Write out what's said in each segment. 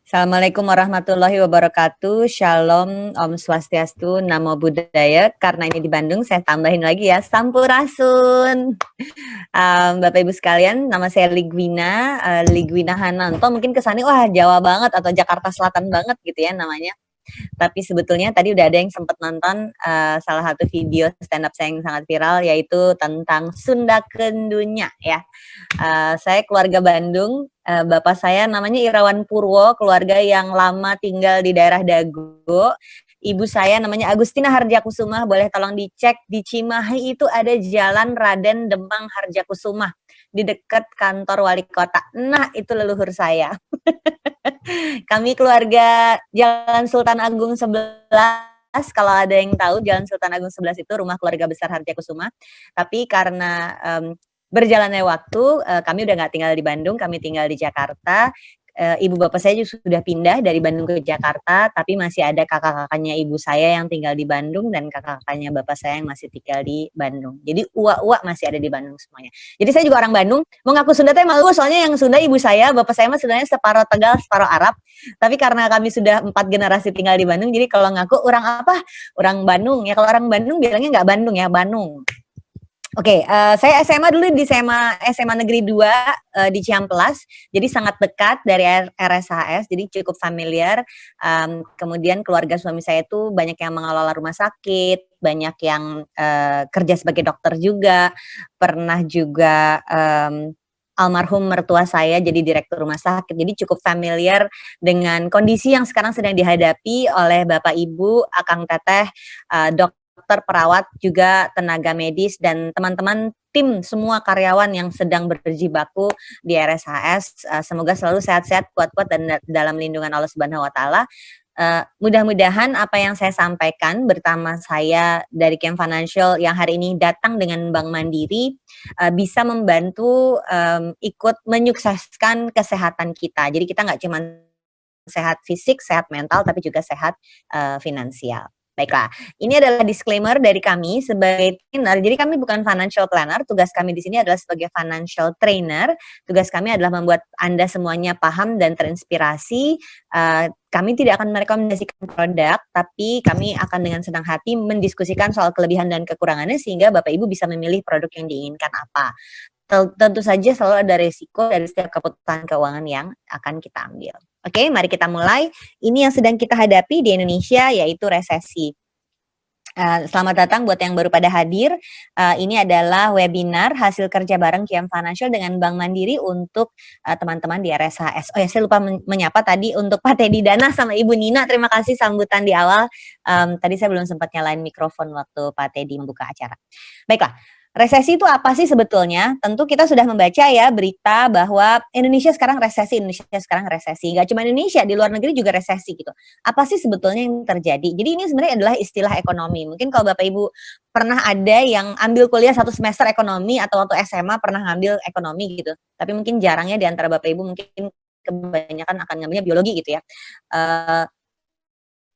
Assalamualaikum warahmatullahi wabarakatuh. Shalom, Om Swastiastu, Namo Buddhaya. Karena ini di Bandung, saya tambahin lagi ya, Sampurasun. Bapak Ibu sekalian, nama saya Ligwina, Ligwina Hananto. Mungkin kesannya, wah Jawa banget atau Jakarta Selatan banget gitu ya namanya. Tapi sebetulnya tadi udah ada yang sempat nonton salah satu video stand up saya yang sangat viral, yaitu tentang Sunda Kendunya ya. Saya keluarga Bandung, bapak saya namanya Irawan Purwo, keluarga yang lama tinggal di daerah Dago. Ibu saya namanya Agustina Harjakusuma, boleh tolong dicek di Cimahi itu ada Jalan Raden Demang Harjakusuma di dekat kantor wali kota. Nah, itu leluhur saya. Kami keluarga Jalan Sultan Agung 11. Kalau ada yang tahu, Jalan Sultan Agung 11 itu rumah keluarga besar Harjakusuma. Tapi karena berjalannya waktu, kami udah nggak tinggal di Bandung, kami tinggal di Jakarta. Ibu bapak saya juga sudah pindah dari Bandung ke Jakarta, tapi masih ada kakak-kakaknya ibu saya yang tinggal di Bandung dan kakak-kakaknya bapak saya yang masih tinggal di Bandung. Jadi uak-uak masih ada di Bandung semuanya. Jadi saya juga orang Bandung, mau ngaku Sunda teh malu, soalnya yang Sunda ibu saya, bapak saya mah sebenarnya separuh Tegal, separuh Arab. Tapi karena kami sudah 4 generasi tinggal di Bandung, jadi kalau ngaku orang apa? Orang Bandung. Ya kalau orang Bandung bilangnya nggak Bandung ya, Bandung. Oke, saya SMA dulu di SMA Negeri 2 di Ciamplas, jadi sangat dekat dari RSHS, jadi cukup familiar. Kemudian keluarga suami saya itu banyak yang mengelola rumah sakit, banyak yang kerja sebagai dokter juga, pernah juga almarhum mertua saya jadi direktur rumah sakit, jadi cukup familiar dengan kondisi yang sekarang sedang dihadapi oleh Bapak Ibu, Akang Teteh, dokter, perawat, juga tenaga medis, dan teman-teman tim semua karyawan yang sedang berjibaku di RSHS. Semoga selalu sehat-sehat, kuat-kuat, dan dalam lindungan Allah Subhanahu wa Ta'ala. Mudah-mudahan apa yang saya sampaikan bersama saya dari Camp Financial yang hari ini datang dengan Bank Mandiri bisa membantu ikut menyukseskan kesehatan kita. Jadi kita nggak cuma sehat fisik, sehat mental, tapi juga sehat finansial. Baiklah, ini adalah disclaimer dari kami sebagai trainer. Jadi kami bukan financial planner, tugas kami di sini adalah sebagai financial trainer. Tugas kami adalah membuat Anda semuanya paham dan terinspirasi. Kami tidak akan merekomendasikan produk, tapi kami akan dengan senang hati mendiskusikan soal kelebihan dan kekurangannya sehingga Bapak Ibu bisa memilih produk yang diinginkan apa. Tentu saja selalu ada resiko dari setiap keputusan keuangan yang akan kita ambil. Oke, mari kita mulai. Ini yang sedang kita hadapi di Indonesia, yaitu resesi. Selamat datang buat yang baru pada hadir. Ini adalah webinar hasil kerja bareng Kiam Financial dengan Bank Mandiri untuk teman-teman di RSHS. Oh ya, saya lupa menyapa tadi untuk Pak Teddy Dana sama Ibu Nina. Terima kasih sambutan di awal. Tadi saya belum sempat nyalain mikrofon waktu Pak Teddy membuka acara. Baiklah. Resesi itu apa sih sebetulnya? Tentu kita sudah membaca ya berita bahwa Indonesia sekarang resesi. Gak cuma Indonesia, di luar negeri juga resesi gitu. Apa sih sebetulnya yang terjadi? Jadi ini sebenarnya adalah istilah ekonomi. Mungkin kalau Bapak Ibu pernah ada yang ambil kuliah 1 semester ekonomi atau waktu SMA pernah ngambil ekonomi gitu. Tapi mungkin jarangnya di antara Bapak Ibu mungkin kebanyakan akan ngambilnya biologi gitu ya.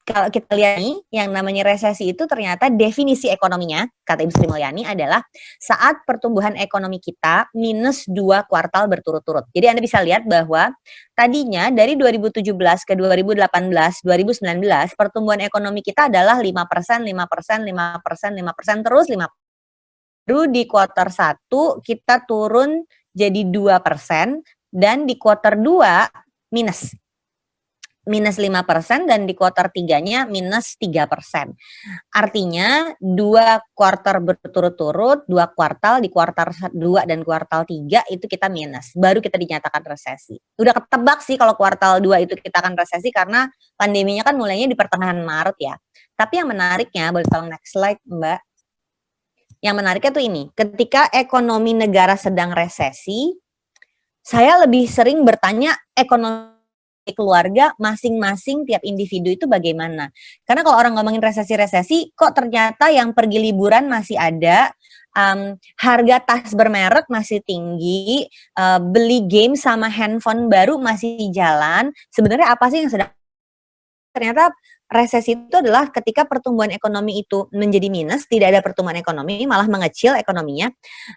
Kalau kita lihat nih, yang namanya resesi itu ternyata definisi ekonominya, kata Ibu Sri Mulyani, adalah saat pertumbuhan ekonomi kita minus 2 kuartal berturut-turut. Jadi Anda bisa lihat bahwa tadinya dari 2017 ke 2018, 2019, pertumbuhan ekonomi kita adalah 5%, 5%, 5%, 5%, terus 5%. Baru di kuartal 1 kita turun jadi 2%, dan di kuartal 2 minus 5%, dan di kuartal 3-nya minus 3%. Artinya 2 kuartal berturut-turut, 2 kuartal di kuartal 2 dan kuartal 3 itu kita minus. Baru kita dinyatakan resesi. Udah ketebak sih kalau kuartal 2 itu kita akan resesi karena pandeminya kan mulainya di pertengahan Maret ya. Tapi yang menariknya, boleh tolong next slide Mbak. Yang menariknya tuh ini, ketika ekonomi negara sedang resesi, saya lebih sering bertanya ekonomi keluarga masing-masing tiap individu itu bagaimana. Karena kalau orang ngomongin resesi-resesi, kok ternyata yang pergi liburan masih ada, harga tas bermerek masih tinggi, beli game sama handphone baru masih jalan. Sebenarnya apa sih yang sedang ternyata resesi itu adalah ketika pertumbuhan ekonomi itu menjadi minus, tidak ada pertumbuhan ekonomi, malah mengecil ekonominya.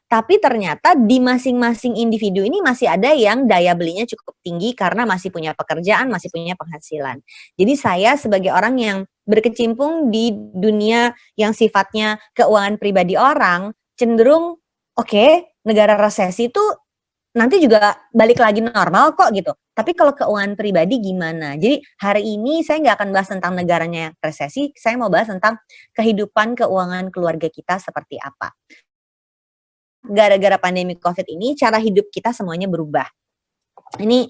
Tapi ternyata di masing-masing individu ini masih ada yang daya belinya cukup tinggi karena masih punya pekerjaan, masih punya penghasilan. Jadi saya sebagai orang yang berkecimpung di dunia yang sifatnya keuangan pribadi orang, cenderung negara resesi itu nanti juga balik lagi normal kok gitu. Tapi kalau keuangan pribadi gimana? Jadi hari ini saya nggak akan bahas tentang negaranya resesi, saya mau bahas tentang kehidupan keuangan keluarga kita seperti apa. Gara-gara pandemi COVID ini, cara hidup kita semuanya berubah. Ini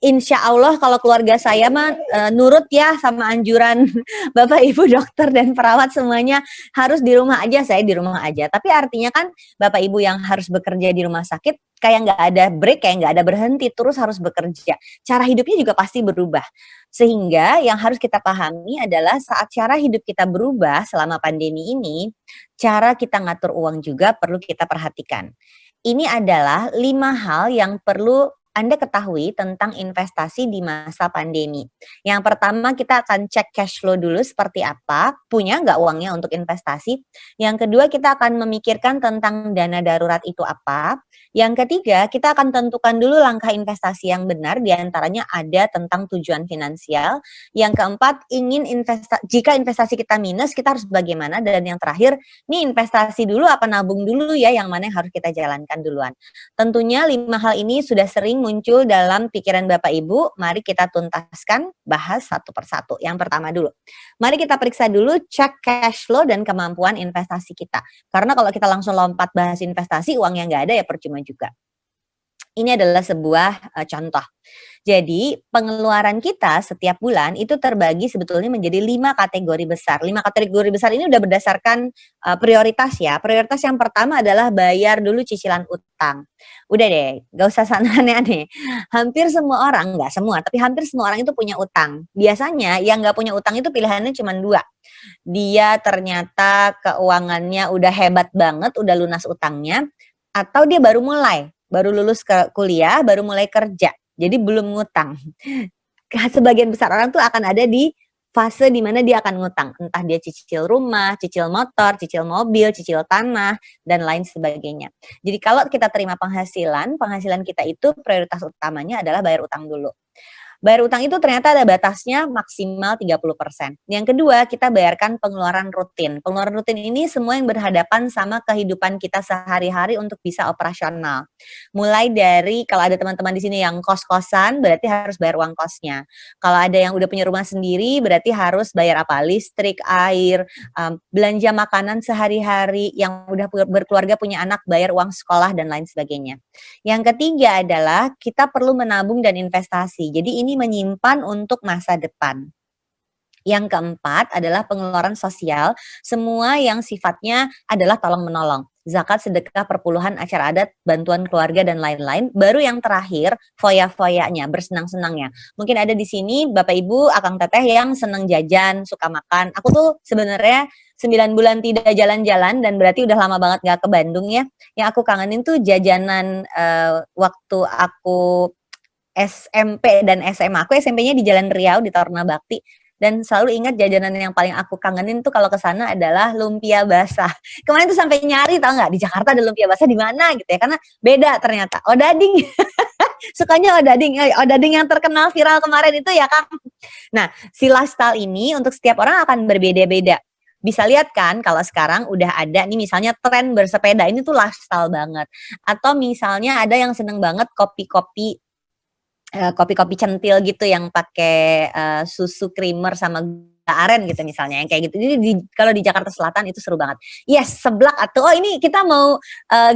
insya Allah kalau keluarga saya mah nurut ya sama anjuran Bapak Ibu dokter dan perawat semuanya harus di rumah aja, saya di rumah aja. Tapi artinya kan Bapak Ibu yang harus bekerja di rumah sakit kayak nggak ada break, kayak nggak ada berhenti, terus harus bekerja. Cara hidupnya juga pasti berubah. Sehingga yang harus kita pahami adalah saat cara hidup kita berubah selama pandemi ini, cara kita ngatur uang juga perlu kita perhatikan. Ini adalah 5 hal yang perlu Anda ketahui tentang investasi di masa pandemi. Yang pertama kita akan cek cash flow dulu seperti apa, punya nggak uangnya untuk investasi. Yang kedua kita akan memikirkan tentang dana darurat itu apa. Yang ketiga kita akan tentukan dulu langkah investasi yang benar, diantaranya ada tentang tujuan finansial. Yang keempat jika investasi kita minus kita harus bagaimana, dan yang terakhir nih investasi dulu apa nabung dulu ya, yang mana yang harus kita jalankan duluan. Tentunya 5 hal ini sudah sering muncul dalam pikiran Bapak Ibu, mari kita tuntaskan, bahas satu persatu. Yang pertama dulu, mari kita periksa dulu cek cash flow dan kemampuan investasi kita. Karena kalau kita langsung lompat bahas investasi, uang yang nggak ada ya percuma juga. Ini adalah sebuah contoh. Jadi pengeluaran kita setiap bulan itu terbagi sebetulnya menjadi 5 kategori besar. 5 kategori besar ini udah berdasarkan prioritas ya. Prioritas yang pertama adalah bayar dulu cicilan utang. Udah deh, gak usah sana aneh-aneh. Hampir semua orang, nggak semua, tapi hampir semua orang itu punya utang. Biasanya yang nggak punya utang itu pilihannya cuma 2. Dia ternyata keuangannya udah hebat banget, udah lunas utangnya, atau dia baru lulus ke kuliah, baru mulai kerja. Jadi belum ngutang. Sebagian besar orang tuh akan ada di fase di mana dia akan ngutang. Entah dia cicil rumah, cicil motor, cicil mobil, cicil tanah, dan lain sebagainya. Jadi kalau kita terima penghasilan kita itu prioritas utamanya adalah bayar utang dulu. Bayar utang itu ternyata ada batasnya maksimal 30%. Yang kedua, kita bayarkan pengeluaran rutin. Pengeluaran rutin ini semua yang berhadapan sama kehidupan kita sehari-hari untuk bisa operasional. Mulai dari kalau ada teman-teman di sini yang kos-kosan, berarti harus bayar uang kosnya. Kalau ada yang udah punya rumah sendiri, berarti harus bayar apa? Listrik, air, belanja makanan sehari-hari, yang udah berkeluarga punya anak, bayar uang sekolah, dan lain sebagainya. Yang ketiga adalah kita perlu menabung dan investasi. Jadi ini menyimpan untuk masa depan. Yang keempat adalah pengeluaran sosial, semua yang sifatnya adalah tolong-menolong. Zakat, sedekah, perpuluhan, acara adat, bantuan keluarga, dan lain-lain. Baru yang terakhir, foya-foyanya, bersenang-senangnya. Mungkin ada di sini Bapak Ibu, Akang Teteh yang senang jajan, suka makan. Aku tuh sebenarnya 9 bulan tidak jalan-jalan dan berarti udah lama banget gak ke Bandung ya. Yang aku kangenin tuh jajanan waktu aku SMP dan SMA. Aku SMP-nya di Jalan Riau di Taruna Bakti, dan selalu ingat jajanan yang paling aku kangenin tuh kalau ke sana adalah lumpia basah. Kemarin tuh sampai nyari, tau nggak, di Jakarta ada lumpia basah di mana gitu ya, karena beda ternyata. Odading. Sukanya odading yang terkenal viral kemarin itu ya, Kang. Nah, si lifestyle ini untuk setiap orang akan berbeda-beda. Bisa lihat kan kalau sekarang udah ada nih misalnya tren bersepeda, ini tuh lifestyle banget. Atau misalnya ada yang seneng banget kopi-kopi centil gitu yang pakai susu creamer sama gula aren gitu misalnya, yang kayak gitu. Jadi kalau di Jakarta Selatan itu seru banget. Yes, seblak atau ini kita mau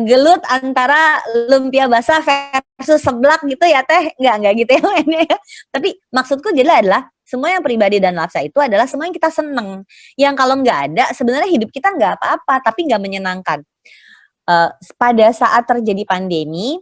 gelut antara lumpia basah versus seblak gitu ya Teh? Enggak gitu ya ini. Tapi maksudku jadi adalah semua yang pribadi dan lifestyle itu adalah semua yang kita seneng. Yang kalau nggak ada sebenarnya hidup kita nggak apa-apa, tapi nggak menyenangkan. Pada saat terjadi pandemi,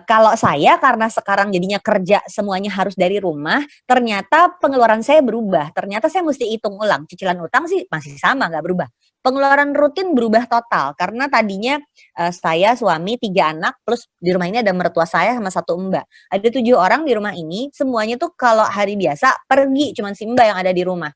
kalau saya karena sekarang jadinya kerja semuanya harus dari rumah, ternyata pengeluaran saya berubah. Ternyata saya mesti hitung ulang. Cicilan utang sih masih sama, nggak berubah. pengeluaran rutin berubah total karena tadinya saya, suami, 3 anak, plus di rumah ini ada mertua saya sama 1 mbak. Ada 7 orang di rumah ini, semuanya tuh kalau hari biasa pergi, cuman si mbak yang ada di rumah.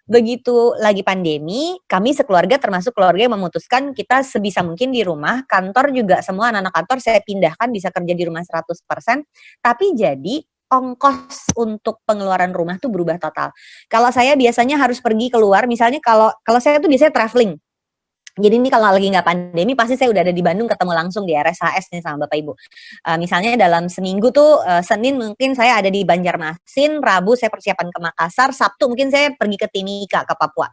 Begitu lagi pandemi, kami sekeluarga termasuk keluarga yang memutuskan kita sebisa mungkin di rumah, kantor juga semua anak-anak kantor saya pindahkan bisa kerja di rumah 100%, tapi jadi ongkos untuk pengeluaran rumah tuh berubah total. Kalau saya biasanya harus pergi keluar, misalnya kalau saya tuh biasanya traveling. Jadi ini kalau lagi nggak pandemi pasti saya udah ada di Bandung ketemu langsung di RSHS nih sama Bapak Ibu. Misalnya dalam seminggu tuh Senin mungkin saya ada di Banjarmasin, Rabu saya persiapan ke Makassar, Sabtu mungkin saya pergi ke Timika ke Papua.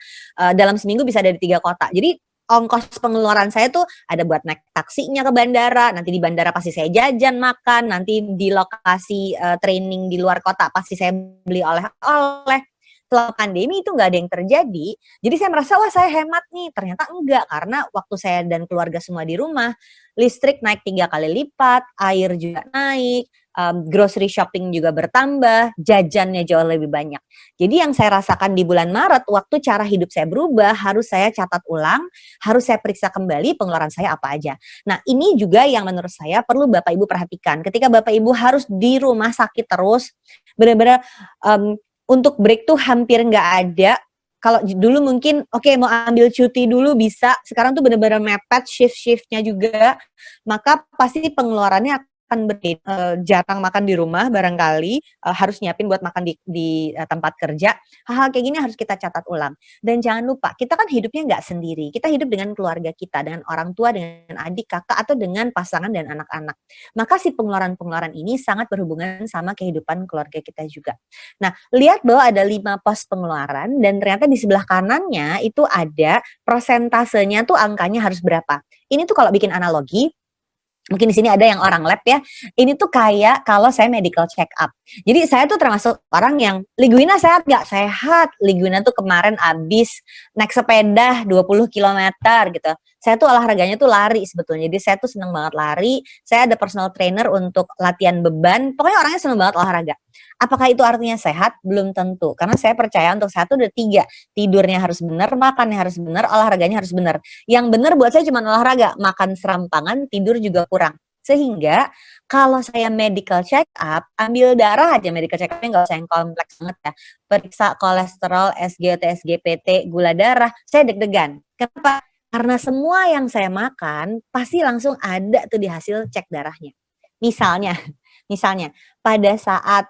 Dalam seminggu bisa dari 3 kota. Jadi ongkos pengeluaran saya tuh ada buat naik taksinya ke bandara, nanti di bandara pasti saya jajan makan, nanti di lokasi training di luar kota pasti saya beli oleh-oleh. Setelah pandemi itu nggak ada yang terjadi, jadi saya merasa wah saya hemat nih, ternyata enggak karena waktu saya dan keluarga semua di rumah, listrik naik 3 kali lipat, air juga naik, grocery shopping juga bertambah, jajannya jauh lebih banyak. Jadi yang saya rasakan di bulan Maret waktu cara hidup saya berubah, harus saya catat ulang, harus saya periksa kembali pengeluaran saya apa aja. Nah ini juga yang menurut saya perlu Bapak Ibu perhatikan, ketika Bapak Ibu harus di rumah sakit terus, benar-benar untuk break tuh hampir nggak ada. Kalau dulu mungkin mau ambil cuti dulu bisa, sekarang tuh benar-benar mepet shift-shiftnya juga, maka pasti pengeluarannya akan berbeda. Jarang makan di rumah barangkali, harus nyiapin buat makan di tempat kerja. Hal-hal kayak gini harus kita catat ulang. Dan jangan lupa, kita kan hidupnya nggak sendiri. Kita hidup dengan keluarga kita, dengan orang tua, dengan adik, kakak, atau dengan pasangan dan anak-anak. Maka si pengeluaran-pengeluaran ini sangat berhubungan sama kehidupan keluarga kita juga. Nah, lihat bahwa ada 5 pos pengeluaran dan ternyata di sebelah kanannya itu ada prosentasenya tuh angkanya harus berapa. Ini tuh kalau bikin analogi, mungkin di sini ada yang orang lab ya. Ini tuh kayak kalau saya medical check up. Jadi saya tuh termasuk orang yang Ligwina sehat gak? Sehat. Ligwina tuh kemarin abis naik sepeda 20 kilometer gitu. Saya tuh olahraganya tuh lari sebetulnya. Jadi saya tuh seneng banget lari. Saya ada personal trainer untuk latihan beban. Pokoknya orangnya seneng banget olahraga. Apakah itu artinya sehat? Belum tentu. Karena saya percaya untuk sehat tuh ada 3. Tidurnya harus benar, makannya harus benar, olahraganya harus benar. Yang benar buat saya cuma olahraga, makan serampangan, tidur juga kurang. Sehingga kalau saya medical check up, ambil darah aja medical check up-nya nggak usah yang kompleks banget ya. Periksa kolesterol, SGOT, SGPT, gula darah, saya deg-degan. Kenapa? Karena semua yang saya makan pasti langsung ada tuh di hasil cek darahnya. Misalnya pada saat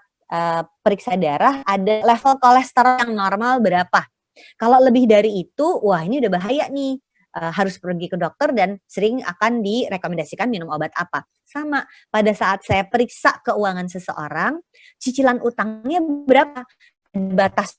periksa darah ada level kolesterol yang normal berapa. Kalau lebih dari itu, wah ini udah bahaya nih. Harus pergi ke dokter dan sering akan direkomendasikan minum obat apa. Sama, pada saat saya periksa keuangan seseorang, cicilan utangnya berapa? Batas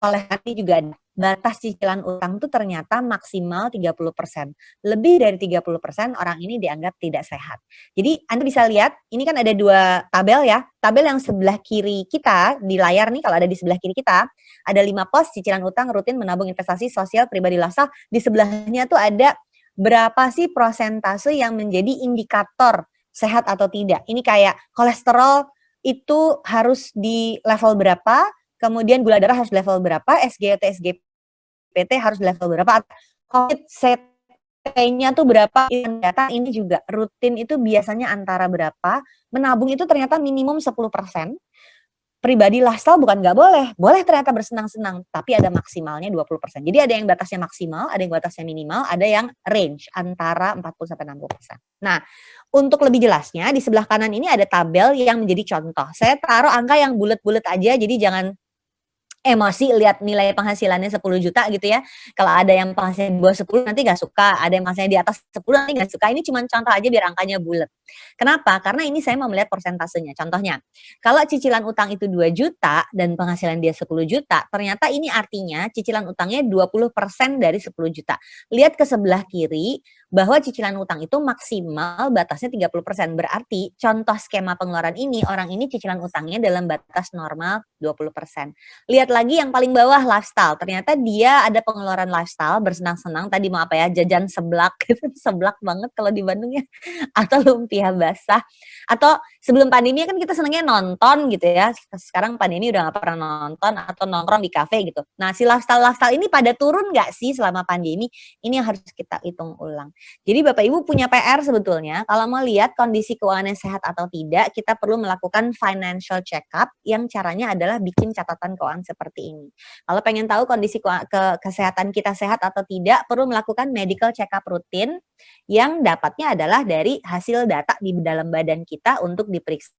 oleh hati juga ada. Batas cicilan utang itu ternyata maksimal 30%. Lebih dari 30% orang ini dianggap tidak sehat. Jadi Anda bisa lihat, ini kan ada 2 tabel ya. Tabel yang sebelah kiri kita di layar nih, kalau ada di sebelah kiri kita, ada 5 pos cicilan utang, rutin, menabung, investasi, sosial, pribadi, lifestyle. Di sebelahnya tuh ada berapa sih prosentase yang menjadi indikator sehat atau tidak. Ini kayak kolesterol itu harus di level berapa, kemudian gula darah harus level berapa, SGOT, SGPT harus level berapa, COVID CT-nya tuh berapa, data ini juga rutin itu biasanya antara berapa, menabung itu ternyata minimum 10%, pribadi lifestyle bukan nggak boleh, boleh ternyata bersenang-senang, tapi ada maksimalnya 20%. Jadi ada yang batasnya maksimal, ada yang batasnya minimal, ada yang range antara 40-60%. Nah, untuk lebih jelasnya di sebelah kanan ini ada tabel yang menjadi contoh. Saya taruh angka yang bulat-bulat aja, jadi jangan emosi lihat nilai penghasilannya 10 juta gitu ya. Kalau ada yang penghasilannya di bawah 10 nanti nggak suka, ada yang penghasilannya di atas 10 nanti nggak suka. Ini cuma contoh aja biar angkanya bulat. Kenapa? Karena ini saya mau melihat persentasenya. Contohnya, kalau cicilan utang itu 2 juta dan penghasilan dia 10 juta, ternyata ini artinya cicilan utangnya 20% dari 10 juta. Lihat ke sebelah kiri bahwa cicilan utang itu maksimal batasnya 30%. Berarti contoh skema pengeluaran ini, orang ini cicilan utangnya dalam batas normal 20%. Lihat lagi yang paling bawah lifestyle. Ternyata dia ada pengeluaran lifestyle bersenang-senang. Tadi mau apa ya? Jajan seblak. Seblak banget kalau di Bandung ya. Atau lumpia basah. Atau Sebelum pandemi kan kita senengnya nonton gitu ya. Sekarang pandemi udah nggak pernah nonton atau nongkrong di kafe gitu. Nah, si lifestyle ini pada turun nggak sih selama pandemi? Ini yang harus kita hitung ulang. Jadi Bapak Ibu punya PR sebetulnya. Kalau mau lihat kondisi keuangannya sehat atau tidak, kita perlu melakukan financial check-up yang caranya adalah bikin catatan keuangan seperti ini. Kalau pengen tahu kondisi kesehatan kita sehat atau tidak, perlu melakukan medical check-up rutin yang dapatnya adalah dari hasil data di dalam badan kita untuk diperiksa.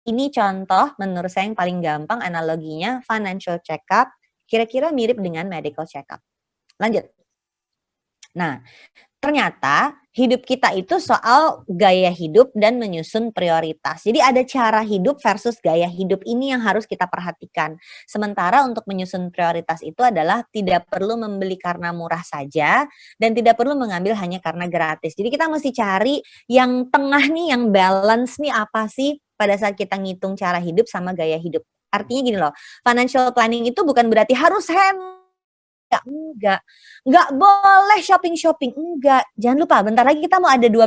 Ini contoh menurut saya yang paling gampang analoginya financial check-up, kira-kira mirip dengan medical check-up. Lanjut. Nah, ternyata hidup kita itu soal gaya hidup dan menyusun prioritas. Jadi ada cara hidup versus gaya hidup, ini yang harus kita perhatikan. Sementara untuk menyusun prioritas itu adalah tidak perlu membeli karena murah saja dan tidak perlu mengambil hanya karena gratis. Jadi kita mesti cari yang tengah nih, yang balance nih apa sih pada saat kita ngitung cara hidup sama gaya hidup. Artinya gini loh, financial planning itu bukan berarti harus enggak boleh shopping-shopping, enggak. Jangan lupa bentar lagi kita mau ada 12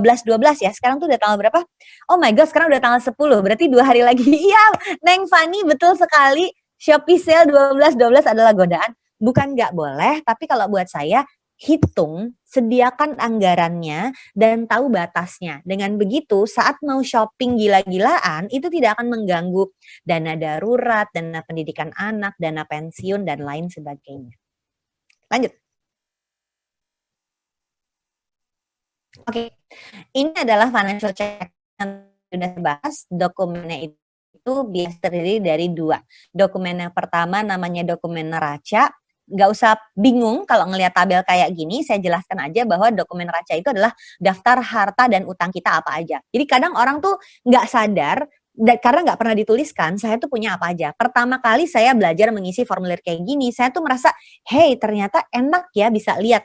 ya. Sekarang tuh udah tanggal berapa? Oh my god, sekarang udah tanggal 10. Berarti 2 hari lagi. Iya, Neng Fani betul sekali. Shopee sale 12 adalah godaan. Bukan enggak boleh, tapi kalau buat saya hitung, sediakan anggarannya dan tahu batasnya. Dengan begitu, saat mau shopping gila-gilaan, itu tidak akan mengganggu dana darurat, dana pendidikan anak, dana pensiun dan lain sebagainya. Lanjut. Oke, ini adalah financial check yang sudah bahas. Dokumennya itu biasa terdiri dari 2. Dokumen yang pertama namanya dokumen neraca. Nggak usah bingung kalau ngelihat tabel kayak gini, saya jelaskan aja bahwa dokumen neraca itu adalah daftar harta dan utang kita apa aja. Jadi kadang orang tuh nggak sadar, karena nggak pernah dituliskan, saya tuh punya apa aja. Pertama kali saya belajar mengisi formulir kayak gini, saya tuh merasa, hey ternyata enak ya bisa lihat.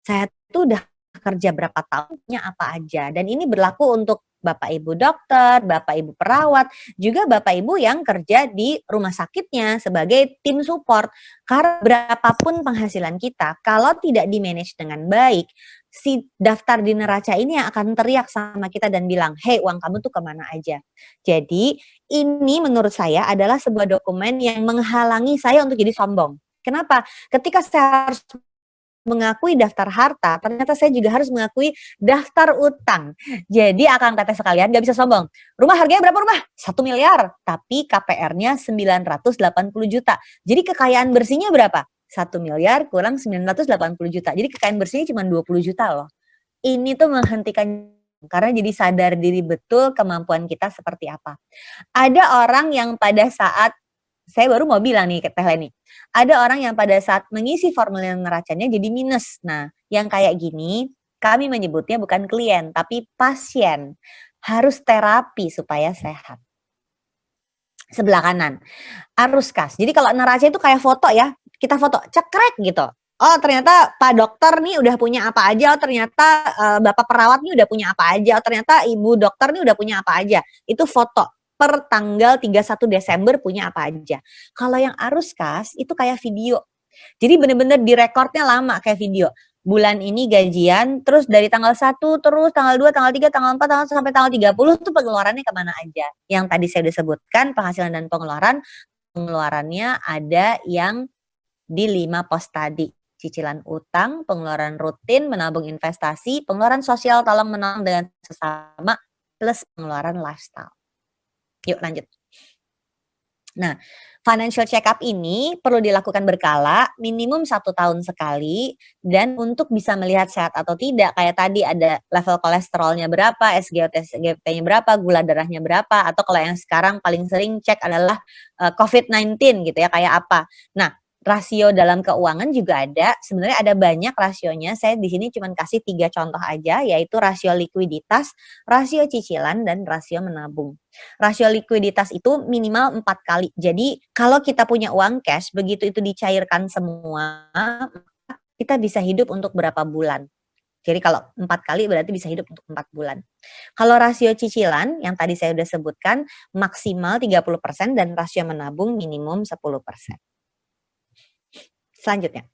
Saya tuh udah kerja berapa tahunnya apa aja. Dan ini berlaku untuk Bapak Ibu dokter, Bapak Ibu perawat, juga Bapak Ibu yang kerja di rumah sakitnya sebagai tim support. Karena berapapun penghasilan kita, kalau tidak di-manage dengan baik, si daftar di neraca ini yang akan teriak sama kita dan bilang, hey uang kamu tuh kemana aja. Jadi ini menurut saya adalah sebuah dokumen yang menghalangi saya untuk jadi sombong. Kenapa? Ketika saya harus mengakui daftar harta, ternyata saya juga harus mengakui daftar utang. Jadi akang teteh sekalian gak bisa sombong. Rumah harganya berapa rumah? 1 miliar, tapi KPR-nya 980 juta. Jadi kekayaan bersihnya berapa? 1 miliar kurang 980 juta. Jadi kekayaan bersihnya cuma 20 juta loh. Ini tuh menghentikan, karena jadi sadar diri betul kemampuan kita seperti apa. Ada orang yang pada saat, saya baru mau bilang nih ke Teh Leni, ada orang yang pada saat mengisi formulir neracanya jadi minus. Nah, yang kayak gini, kami menyebutnya bukan klien, tapi pasien. Harus terapi supaya sehat. Sebelah kanan, arus kas. Jadi kalau neraca itu kayak foto ya, kita foto, cekrek gitu. Oh ternyata Pak Dokter nih udah punya apa aja, oh ternyata Bapak perawat nih udah punya apa aja, oh ternyata Ibu Dokter nih udah punya apa aja. Itu foto per tanggal 31 Desember punya apa aja. Kalau yang arus kas itu kayak video. Jadi bener-bener direkordnya lama kayak video. Bulan ini gajian, terus dari tanggal 1, terus tanggal 2, tanggal 3, tanggal 4, tanggal sampai tanggal 30 tuh pengeluarannya kemana aja. Yang tadi saya udah sebutkan, penghasilan dan pengeluarannya ada yang di 5 pos tadi. Cicilan utang, pengeluaran rutin, menabung investasi, pengeluaran sosial tolong menolong dengan sesama, plus pengeluaran lifestyle. Yuk lanjut. Nah, financial check-up ini perlu dilakukan berkala, minimum 1 tahun sekali, dan untuk bisa melihat sehat atau tidak, kayak tadi ada level kolesterolnya berapa, SGOT-nya berapa, gula darahnya berapa, atau kalau yang sekarang paling sering cek adalah COVID-19 gitu ya, kayak apa. Nah, rasio dalam keuangan juga ada, sebenarnya ada banyak rasionya, saya di sini cuma kasih 3 contoh aja, yaitu rasio likuiditas, rasio cicilan, dan rasio menabung. Rasio likuiditas itu minimal 4 kali. Jadi kalau kita punya uang cash, begitu itu dicairkan semua, kita bisa hidup untuk berapa bulan. Jadi kalau 4 kali berarti bisa hidup untuk 4 bulan. Kalau rasio cicilan yang tadi saya sudah sebutkan maksimal 30% dan rasio menabung minimum 10%. Selanjutnya,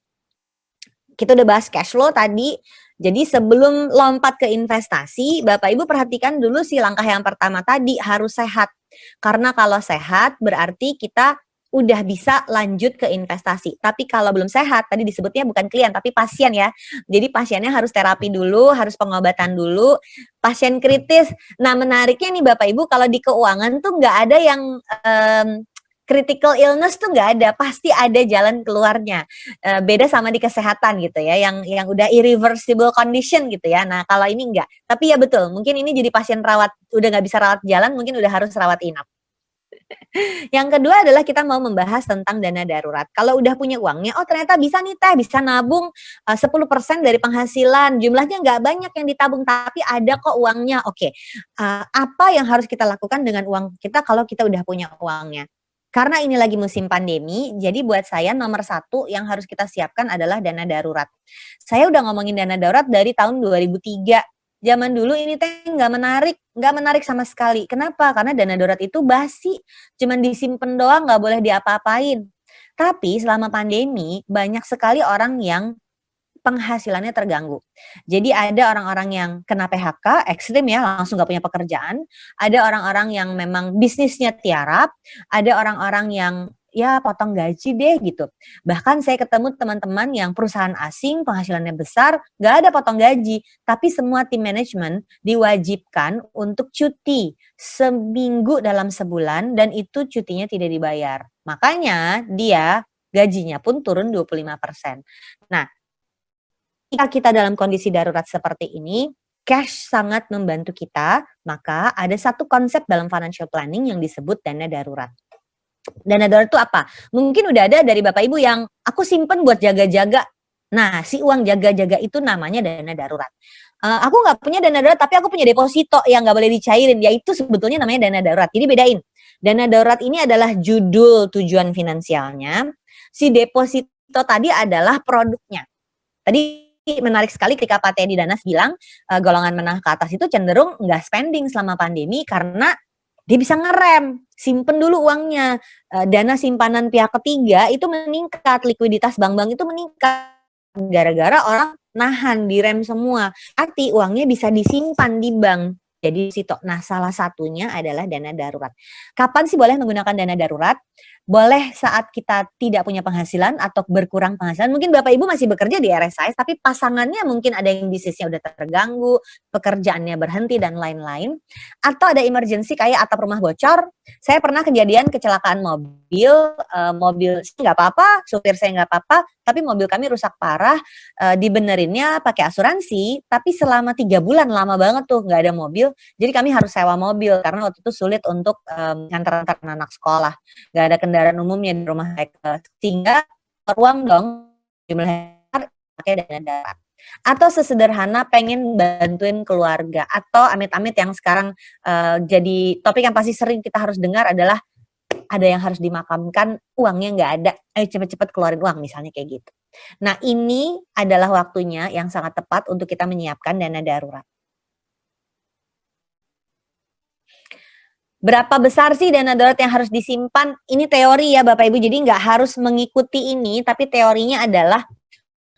kita udah bahas cash flow tadi, Jadi sebelum lompat ke investasi, Bapak Ibu perhatikan dulu si langkah yang pertama tadi, harus sehat. Karena kalau sehat berarti kita udah bisa lanjut ke investasi. Tapi kalau belum sehat, tadi disebutnya bukan klien tapi pasien ya. Jadi pasiennya harus terapi dulu, harus pengobatan dulu. Pasien kritis. Nah menariknya nih Bapak Ibu, kalau di keuangan tuh nggak ada yang critical illness tuh nggak ada, pasti ada jalan keluarnya. Beda sama di kesehatan gitu ya, yang udah irreversible condition gitu ya. Nah kalau ini enggak. Tapi ya betul, mungkin ini jadi pasien rawat, udah nggak bisa rawat jalan, mungkin udah harus rawat inap. Yang kedua adalah kita mau membahas tentang dana darurat. Kalau udah punya uangnya, oh ternyata bisa nih Teh, bisa nabung 10% dari penghasilan. Jumlahnya nggak banyak yang ditabung, tapi ada kok uangnya. Oke, apa yang harus kita lakukan dengan uang kita kalau kita udah punya uangnya? Karena ini lagi musim pandemi, jadi buat saya nomor satu yang harus kita siapkan adalah dana darurat. Saya udah ngomongin dana darurat dari tahun 2003. Zaman dulu ini Teh nggak menarik sama sekali. Kenapa? Karena dana darurat itu basi, cuman disimpan doang, nggak boleh diapa-apain. Tapi selama pandemi banyak sekali orang yang penghasilannya terganggu. Jadi ada orang-orang yang kena PHK ekstrim ya, langsung nggak punya pekerjaan. Ada orang-orang yang memang bisnisnya tiarap. Ada orang-orang yang ya potong gaji deh gitu. Bahkan saya ketemu teman-teman yang perusahaan asing penghasilannya besar, nggak ada potong gaji. Tapi semua tim manajemen diwajibkan untuk cuti seminggu dalam sebulan dan itu cutinya tidak dibayar. Makanya dia gajinya pun turun 25%. Nah, ketika kita dalam kondisi darurat seperti ini, cash sangat membantu kita, maka ada satu konsep dalam financial planning yang disebut dana darurat. Dana darurat itu apa? Mungkin udah ada dari Bapak Ibu yang aku simpen buat jaga-jaga. Nah, si uang jaga-jaga itu namanya dana darurat. Aku nggak punya dana darurat, tapi aku punya deposito yang nggak boleh dicairin. Ya itu sebetulnya namanya dana darurat. Jadi bedain. Dana darurat ini adalah judul tujuan finansialnya. Si deposito tadi adalah produknya. Tadi menarik sekali ketika Pak Teddy Danas bilang golongan menengah ke atas itu cenderung nggak spending selama pandemi karena dia bisa ngerem, simpen dulu uangnya. Dana simpanan pihak ketiga itu meningkat, likuiditas bank-bank itu meningkat gara-gara orang nahan, direm semua. Arti uangnya bisa disimpan di bank. Jadi situ. Nah, salah satunya adalah dana darurat. Kapan sih boleh menggunakan dana darurat? Boleh saat kita tidak punya penghasilan atau berkurang penghasilan. Mungkin Bapak Ibu masih bekerja di RSIS, tapi pasangannya mungkin ada yang bisnisnya udah terganggu, pekerjaannya berhenti, dan lain-lain. Atau ada emergency kayak atap rumah bocor. Saya pernah kejadian kecelakaan mobil nggak apa-apa, supir saya nggak apa-apa, tapi mobil kami rusak parah, dibenerinnya pakai asuransi, tapi selama 3 bulan, lama banget tuh, nggak ada mobil. Jadi kami harus sewa mobil, karena waktu itu sulit untuk ngantar-ngantar anak sekolah. Nggak ada kendaraan umumnya di rumah saya, sehingga ruang dong jumlahnya pakai dana darurat. Atau sesederhana pengen bantuin keluarga, atau amit-amit yang sekarang jadi topik yang pasti sering kita harus dengar adalah ada yang harus dimakamkan, uangnya nggak ada, ayo cepet-cepet keluarin uang, misalnya kayak gitu. Nah ini adalah waktunya yang sangat tepat untuk kita menyiapkan dana darurat. Berapa besar sih dana darurat yang harus disimpan? Ini teori ya Bapak Ibu, jadi nggak harus mengikuti ini, tapi teorinya adalah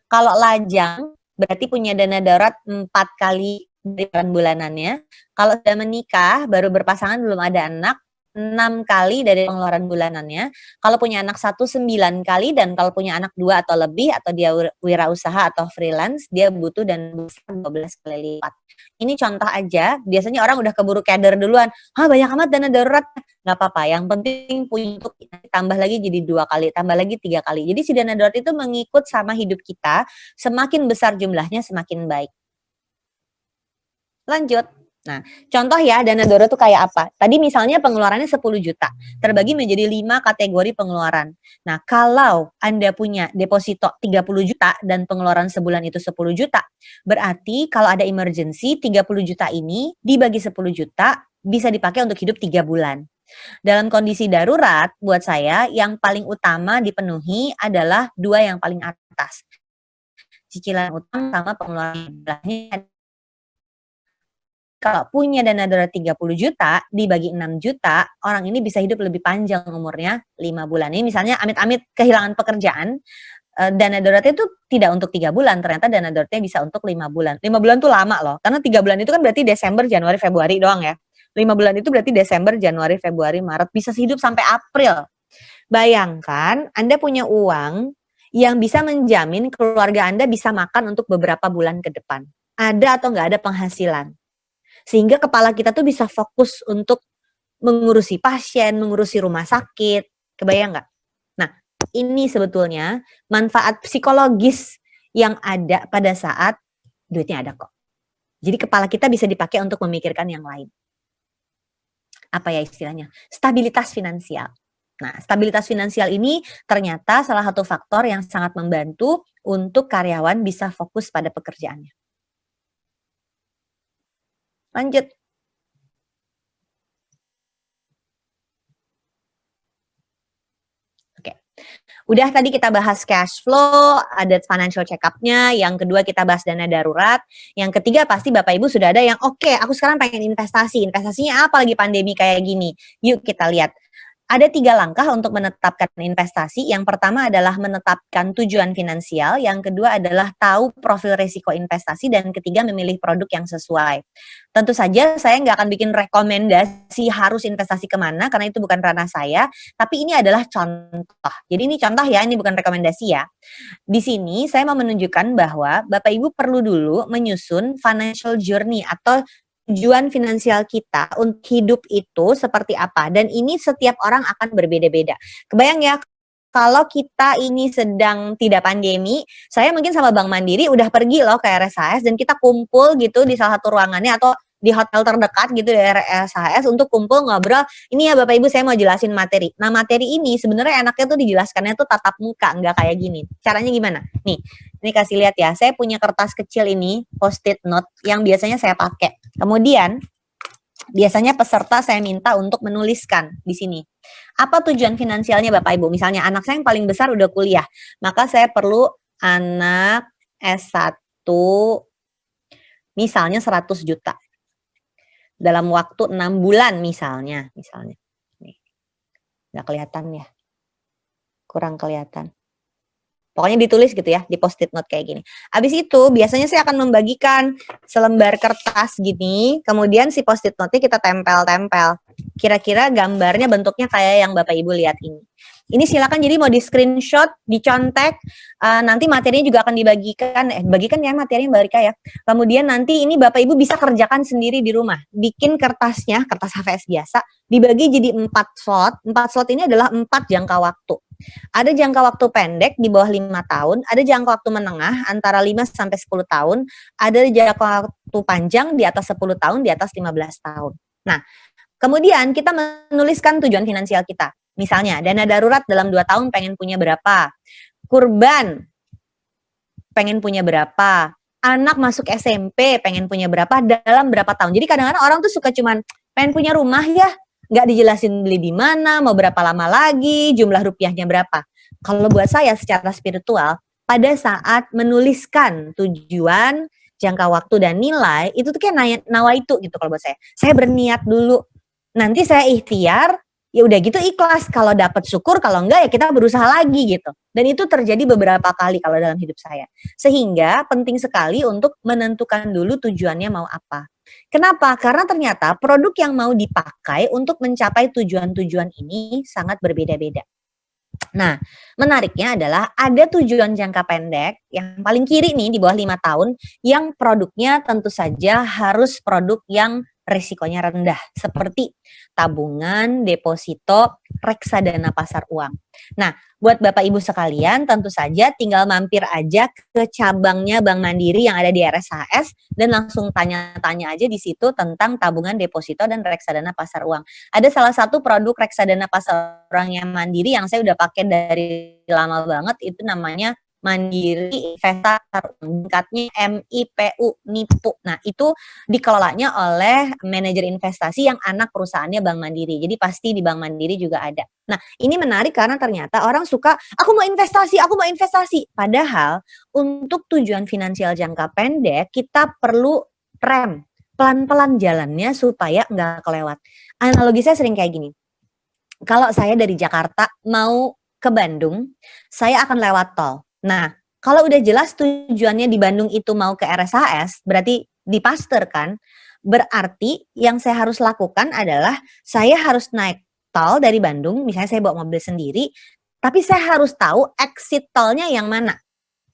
kalau lajang berarti punya dana darurat 4 kali pengeluaran bulanannya. Kalau sudah menikah, baru berpasangan, belum ada anak, 6 kali dari pengeluaran bulanannya. Kalau punya anak 1, 9 kali, dan kalau punya anak 2 atau lebih, atau dia wirausaha atau freelance, dia butuh dana besar 12 kali lipat. Ini contoh aja, biasanya orang udah keburu keder duluan, banyak amat dana darurat. Nggak apa-apa, yang penting punya untuk tambah lagi jadi 2 kali, tambah lagi 3 kali. Jadi si dana darurat itu mengikut sama hidup kita, semakin besar jumlahnya semakin baik. Lanjut. Nah, contoh ya dana darurat itu kayak apa? Tadi misalnya pengeluarannya 10 juta, terbagi menjadi 5 kategori pengeluaran. Nah, kalau Anda punya deposito 30 juta dan pengeluaran sebulan itu 10 juta, berarti kalau ada emergency 30 juta ini dibagi 10 juta bisa dipakai untuk hidup 3 bulan. Dalam kondisi darurat, buat saya yang paling utama dipenuhi adalah 2 yang paling atas. Cicilan utang sama pengeluaran jumlahnya. Kalau punya dana darurat 30 juta, dibagi 6 juta, orang ini bisa hidup lebih panjang umurnya 5 bulan. Ini misalnya amit-amit kehilangan pekerjaan, dana daruratnya itu tidak untuk 3 bulan, ternyata dana daruratnya bisa untuk 5 bulan. 5 bulan tuh lama loh, karena 3 bulan itu kan berarti Desember, Januari, Februari doang ya. 5 bulan itu berarti Desember, Januari, Februari, Maret, bisa hidup sampai April. Bayangkan Anda punya uang yang bisa menjamin keluarga Anda bisa makan untuk beberapa bulan ke depan. Ada atau nggak ada penghasilan. Sehingga kepala kita tuh bisa fokus untuk mengurusi pasien, mengurusi rumah sakit. Kebayang nggak? Nah, ini sebetulnya manfaat psikologis yang ada pada saat duitnya ada kok. Jadi kepala kita bisa dipakai untuk memikirkan yang lain. Apa ya istilahnya? Stabilitas finansial. Nah, stabilitas finansial ini ternyata salah satu faktor yang sangat membantu untuk karyawan bisa fokus pada pekerjaannya. Lanjut. Oke. Udah tadi kita bahas cash flow, ada financial check-up-nya, yang kedua kita bahas dana darurat, yang ketiga pasti Bapak Ibu sudah ada yang oke, aku sekarang pengen investasi. Investasinya apa lagi pandemi kayak gini? Yuk kita lihat. Ada 3 langkah untuk menetapkan investasi. Yang pertama adalah menetapkan tujuan finansial, yang kedua adalah tahu profil risiko investasi, dan ketiga memilih produk yang sesuai. Tentu saja saya nggak akan bikin rekomendasi harus investasi kemana, karena itu bukan ranah saya, tapi ini adalah contoh. Jadi ini contoh ya, ini bukan rekomendasi ya. Di sini saya mau menunjukkan bahwa Bapak Ibu perlu dulu menyusun financial journey atau tujuan finansial kita untuk hidup itu seperti apa, dan ini setiap orang akan berbeda-beda. Kebayang ya, kalau kita ini sedang tidak pandemi, saya mungkin sama Bank Mandiri udah pergi loh ke RSHS dan kita kumpul gitu di salah satu ruangannya atau di hotel terdekat gitu dari RSHS untuk kumpul ngobrol. Ini ya Bapak Ibu, saya mau jelasin materi. Nah, materi ini sebenarnya enaknya tuh dijelaskannya tuh tatap muka, nggak kayak gini. Caranya gimana? Nih, ini kasih lihat ya. Saya punya kertas kecil ini, post-it note yang biasanya saya pakai. Kemudian biasanya peserta saya minta untuk menuliskan di sini. Apa tujuan finansialnya Bapak Ibu? Misalnya anak saya yang paling besar udah kuliah, maka saya perlu anak S1 misalnya 100 juta. Dalam waktu 6 bulan misalnya. Nih, nggak kelihatan ya? Kurang kelihatan. Pokoknya ditulis gitu ya, di post-it note kayak gini. Habis itu biasanya saya akan membagikan selembar kertas gini, kemudian si post-it note-nya kita tempel-tempel. Kira-kira gambarnya bentuknya kayak yang Bapak Ibu lihat ini. Ini silakan jadi mau di screenshot, dicontek, nanti materinya juga akan dibagikan, bagikan ya materinya Mbak Rika ya. Kemudian nanti ini Bapak Ibu bisa kerjakan sendiri di rumah. Bikin kertasnya, kertas HVS biasa, dibagi jadi 4 slot. 4 slot ini adalah 4 jangka waktu. Ada jangka waktu pendek di bawah 5 tahun, ada jangka waktu menengah antara 5 sampai 10 tahun, ada jangka waktu panjang di atas 10 tahun, di atas 15 tahun. Nah, kemudian kita menuliskan tujuan finansial kita. Misalnya, dana darurat dalam 2 tahun pengen punya berapa? Kurban pengen punya berapa? Anak masuk SMP pengen punya berapa dalam berapa tahun? Jadi kadang-kadang orang tuh suka cuman pengen punya rumah ya, nggak dijelasin beli di mana, mau berapa lama lagi, jumlah rupiahnya berapa. Kalau buat saya secara spiritual, pada saat menuliskan tujuan, jangka waktu dan nilai, itu tuh kayak nawaitu gitu kalau buat saya. Saya berniat dulu. Nanti saya ikhtiar, ya udah gitu ikhlas. Kalau dapat syukur, kalau enggak ya kita berusaha lagi gitu. Dan itu terjadi beberapa kali kalau dalam hidup saya. Sehingga penting sekali untuk menentukan dulu tujuannya mau apa. Kenapa? Karena ternyata produk yang mau dipakai untuk mencapai tujuan-tujuan ini sangat berbeda-beda. Nah, menariknya adalah ada tujuan jangka pendek yang paling kiri nih di bawah 5 tahun yang produknya tentu saja harus produk yang risikonya rendah seperti tabungan, deposito, reksadana pasar uang. Nah, buat Bapak Ibu sekalian tentu saja tinggal mampir aja ke cabangnya Bank Mandiri yang ada di RSHS dan langsung tanya-tanya aja di situ tentang tabungan, deposito, dan reksadana pasar uang. Ada salah satu produk reksadana pasar uang yang Mandiri yang saya udah pakai dari lama banget, itu namanya Mandiri Investasi, singkatnya MIPU, NIPU. Nah, itu dikelolanya oleh manajer investasi yang anak perusahaannya Bank Mandiri. Jadi pasti di Bank Mandiri juga ada. Nah, ini menarik karena ternyata orang suka, aku mau investasi. Padahal untuk tujuan finansial jangka pendek, kita perlu rem, pelan-pelan jalannya supaya nggak kelewat. Analogi saya sering kayak gini. Kalau saya dari Jakarta mau ke Bandung, saya akan lewat tol. Nah, kalau udah jelas tujuannya di Bandung itu mau ke RSHS, berarti di Pasteur kan, berarti yang saya harus lakukan adalah saya harus naik tol dari Bandung, misalnya saya bawa mobil sendiri, tapi saya harus tahu exit tolnya yang mana.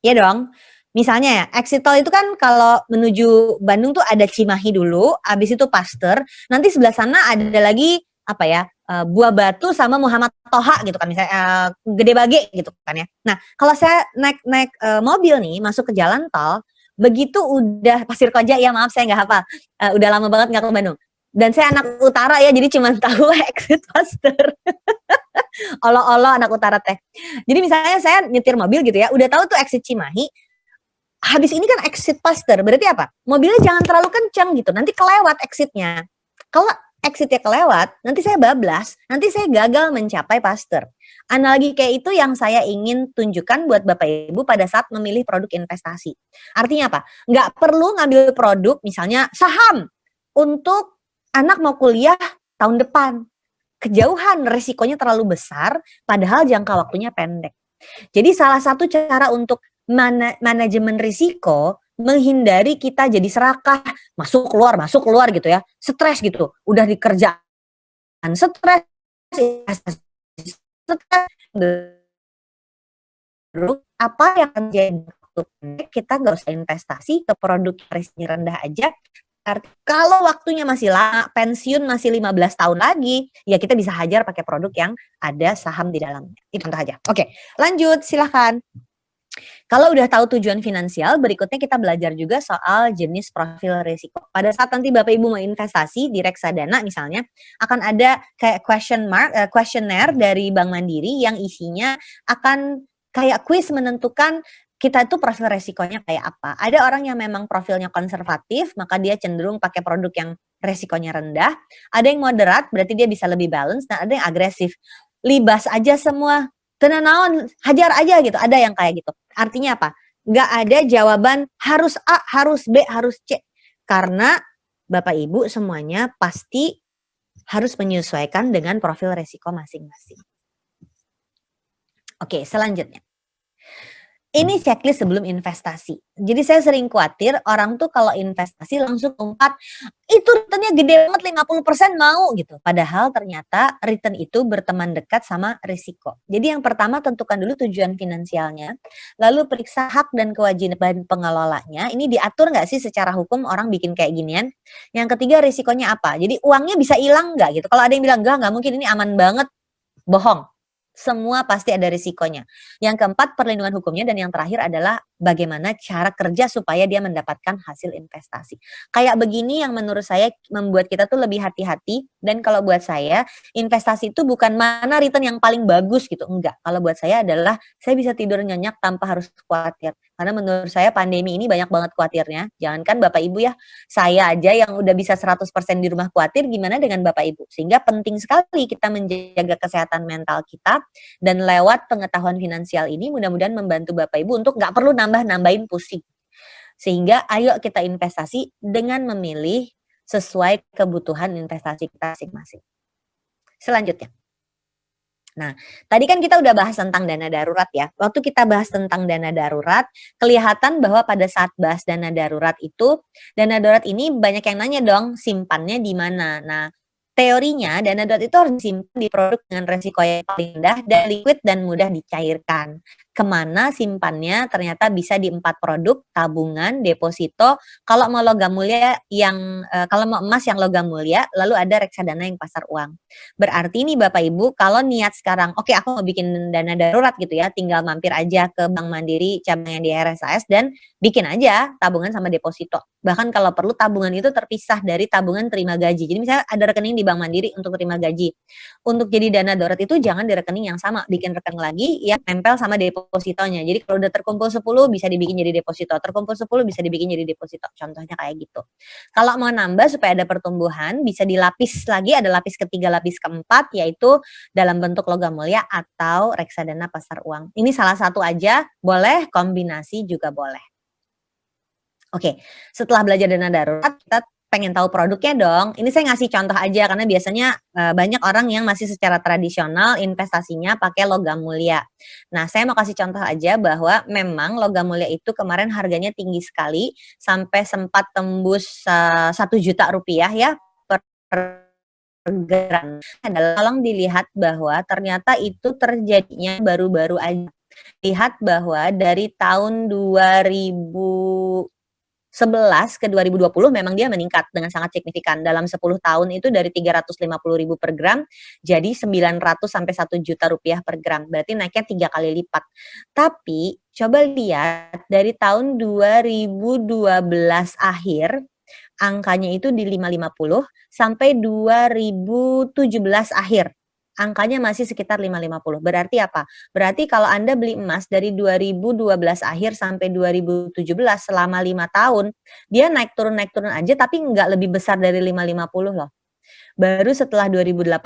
Ya dong. Misalnya ya, exit tol itu kan kalau menuju Bandung tuh ada Cimahi dulu, habis itu Pasteur, nanti sebelah sana ada lagi apa ya, Buah Batu sama Muhammad Toha gitu kan, misalnya Gede Bage gitu kan ya. Nah, kalau saya naik mobil nih masuk ke jalan tol, begitu udah Pasir Koja, ya maaf saya nggak hafal, udah lama banget nggak ke Bandung. Dan saya anak utara ya, jadi cuma tahu exit Pasteur. Olo-olo anak utara teh. Jadi misalnya saya nyetir mobil gitu ya, udah tahu tuh exit Cimahi, habis ini kan exit Pasteur, berarti apa? Mobilnya jangan terlalu kencang gitu, nanti kelewat exitnya. Kalau exitnya kelewat, nanti saya bablas, nanti saya gagal mencapai Pasteur. Analogi kayak itu yang saya ingin tunjukkan buat Bapak Ibu pada saat memilih produk investasi. Artinya apa? Nggak perlu ngambil produk misalnya saham untuk anak mau kuliah tahun depan. Kejauhan, resikonya terlalu besar, padahal jangka waktunya pendek. Jadi salah satu cara untuk manajemen risiko, menghindari kita jadi serakah, masuk keluar gitu ya, stres gitu, udah di kerjaan stres, stres, apa yang terjadi kita nggak usah investasi ke produk risikonya rendah aja. Kalau waktunya masih lama, pensiun masih 15 tahun lagi, ya kita bisa hajar pakai produk yang ada saham di dalamnya. Itu contoh aja. Oke, lanjut silahkan. Kalau udah tahu tujuan finansial, berikutnya kita belajar juga soal jenis profil risiko. Pada saat nanti Bapak Ibu mau investasi di reksadana misalnya, akan ada kayak questionnaire dari Bank Mandiri yang isinya akan kayak kuis menentukan kita itu profil resikonya kayak apa. Ada orang yang memang profilnya konservatif, maka dia cenderung pakai produk yang resikonya rendah. Ada yang moderat, berarti dia bisa lebih balance. Dan ada yang agresif. Libas aja semua, tenanawan, hajar aja gitu. Ada yang kayak gitu. Artinya apa? Nggak ada jawaban harus A, harus B, harus C. Karena Bapak Ibu semuanya pasti harus menyesuaikan dengan profil resiko masing-masing. Oke, selanjutnya. Ini checklist sebelum investasi. Jadi saya sering khawatir orang tuh kalau investasi langsung lompat, itu returnnya gede banget 50% mau gitu. Padahal ternyata return itu berteman dekat sama risiko. Jadi yang pertama tentukan dulu tujuan finansialnya, lalu periksa hak dan kewajiban pengelolanya. Ini diatur nggak sih secara hukum orang bikin kayak ginian? Yang ketiga risikonya apa? Jadi uangnya bisa hilang nggak gitu? Kalau ada yang bilang nggak mungkin ini aman banget, bohong. Semua pasti ada risikonya. Yang keempat, perlindungan hukumnya. Dan yang terakhir adalah bagaimana cara kerja supaya dia mendapatkan hasil investasi. Kayak begini yang menurut saya membuat kita tuh lebih hati-hati. Dan kalau buat saya, investasi itu bukan mana return yang paling bagus gitu. Enggak. Kalau buat saya adalah saya bisa tidur nyenyak tanpa harus khawatir. Karena menurut saya pandemi ini banyak banget khawatirnya. Jangankan Bapak Ibu ya, saya aja yang udah bisa 100% di rumah khawatir, gimana dengan Bapak Ibu? Sehingga penting sekali kita menjaga kesehatan mental kita. Dan lewat pengetahuan finansial ini mudah-mudahan membantu Bapak Ibu untuk nggak perlu nambah-nambahin pusing. Sehingga ayo kita investasi dengan memilih sesuai kebutuhan investasi kita masing-masing. Selanjutnya. Nah, tadi kan kita udah bahas tentang dana darurat ya. Waktu kita bahas tentang dana darurat, kelihatan bahwa pada saat bahas dana darurat itu, dana darurat ini banyak yang nanya dong, simpannya di mana? Nah, teorinya dana darurat itu harus disimpan di produk dengan resiko yang paling rendah dan liquid dan mudah dicairkan. Kemana simpannya? Ternyata bisa di 4 produk, tabungan, deposito, kalau mau logam mulia kalau mau emas yang logam mulia, lalu ada reksadana yang pasar uang. Berarti nih Bapak Ibu, kalau niat sekarang, oke aku mau bikin dana darurat gitu ya, tinggal mampir aja ke Bank Mandiri cabangnya di RSAS dan bikin aja tabungan sama deposito. Bahkan kalau perlu tabungan itu terpisah dari tabungan terima gaji. Jadi misalnya ada rekening di Bank Mandiri untuk terima gaji. Untuk jadi dana darurat itu jangan di rekening yang sama, bikin rekening lagi yang nempel sama depositonya. Jadi kalau udah terkumpul 10 bisa dibikin jadi deposito, terkumpul 10 bisa dibikin jadi deposito. Contohnya kayak gitu. Kalau mau nambah supaya ada pertumbuhan, bisa dilapis lagi, ada lapis ketiga, lapis keempat, yaitu dalam bentuk logam mulia atau reksadana pasar uang. Ini salah satu aja, boleh, kombinasi juga boleh. Oke, setelah belajar dana darurat, kita pengen tahu produknya dong. Ini saya ngasih contoh aja karena biasanya banyak orang yang masih secara tradisional investasinya pakai logam mulia. Nah, saya mau kasih contoh aja bahwa memang logam mulia itu kemarin harganya tinggi sekali sampai sempat tembus 1 juta rupiah ya per gram. Adalah tolong dilihat bahwa ternyata itu terjadinya baru-baru aja. Lihat bahwa dari tahun 2011 ke 2020 memang dia meningkat dengan sangat signifikan. Dalam 10 tahun itu dari 350.000 per gram jadi 900 sampai 1 juta rupiah per gram. Berarti naiknya 3 kali lipat. Tapi coba lihat dari tahun 2012 akhir angkanya itu di 550 sampai 2017 akhir. Angkanya masih sekitar 550. Berarti apa? Berarti kalau Anda beli emas dari 2012 akhir sampai 2017 selama 5 tahun, dia naik turun aja tapi nggak lebih besar dari 550 loh. Baru setelah 2018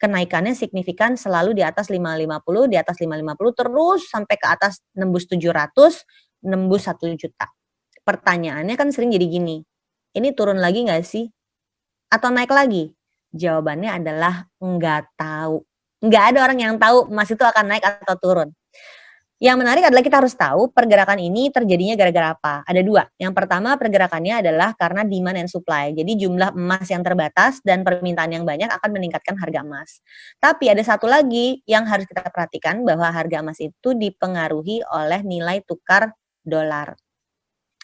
kenaikannya signifikan selalu di atas 550, di atas 550 terus sampai ke atas nembus 700, nembus 1 juta. Pertanyaannya kan sering jadi gini, ini turun lagi nggak sih? Atau naik lagi? Jawabannya adalah nggak tahu. Nggak ada orang yang tahu emas itu akan naik atau turun. Yang menarik adalah kita harus tahu pergerakan ini terjadinya gara-gara apa. Ada 2. Yang pertama pergerakannya adalah karena demand and supply. Jadi jumlah emas yang terbatas dan permintaan yang banyak akan meningkatkan harga emas. Tapi ada satu lagi yang harus kita perhatikan bahwa harga emas itu dipengaruhi oleh nilai tukar dolar.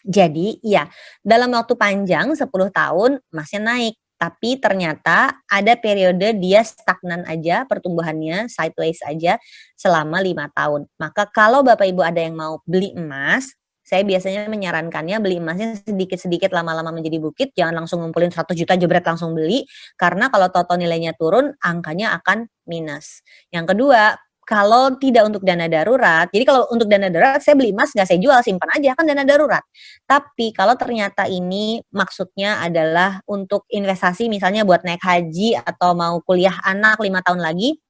Jadi ya, dalam waktu panjang 10 tahun emasnya naik. Tapi ternyata ada periode dia stagnan aja pertumbuhannya, sideways aja selama 5 tahun. Maka kalau Bapak Ibu ada yang mau beli emas, saya biasanya menyarankannya beli emasnya sedikit-sedikit lama-lama menjadi bukit, jangan langsung ngumpulin 100 juta jebret langsung beli, karena kalau total nilainya turun, angkanya akan minus. Yang kedua, kalau tidak untuk dana darurat, jadi kalau untuk dana darurat saya beli emas nggak saya jual, simpan aja kan dana darurat. Tapi kalau ternyata ini maksudnya adalah untuk investasi misalnya buat naik haji atau mau kuliah anak 5 tahun lagi,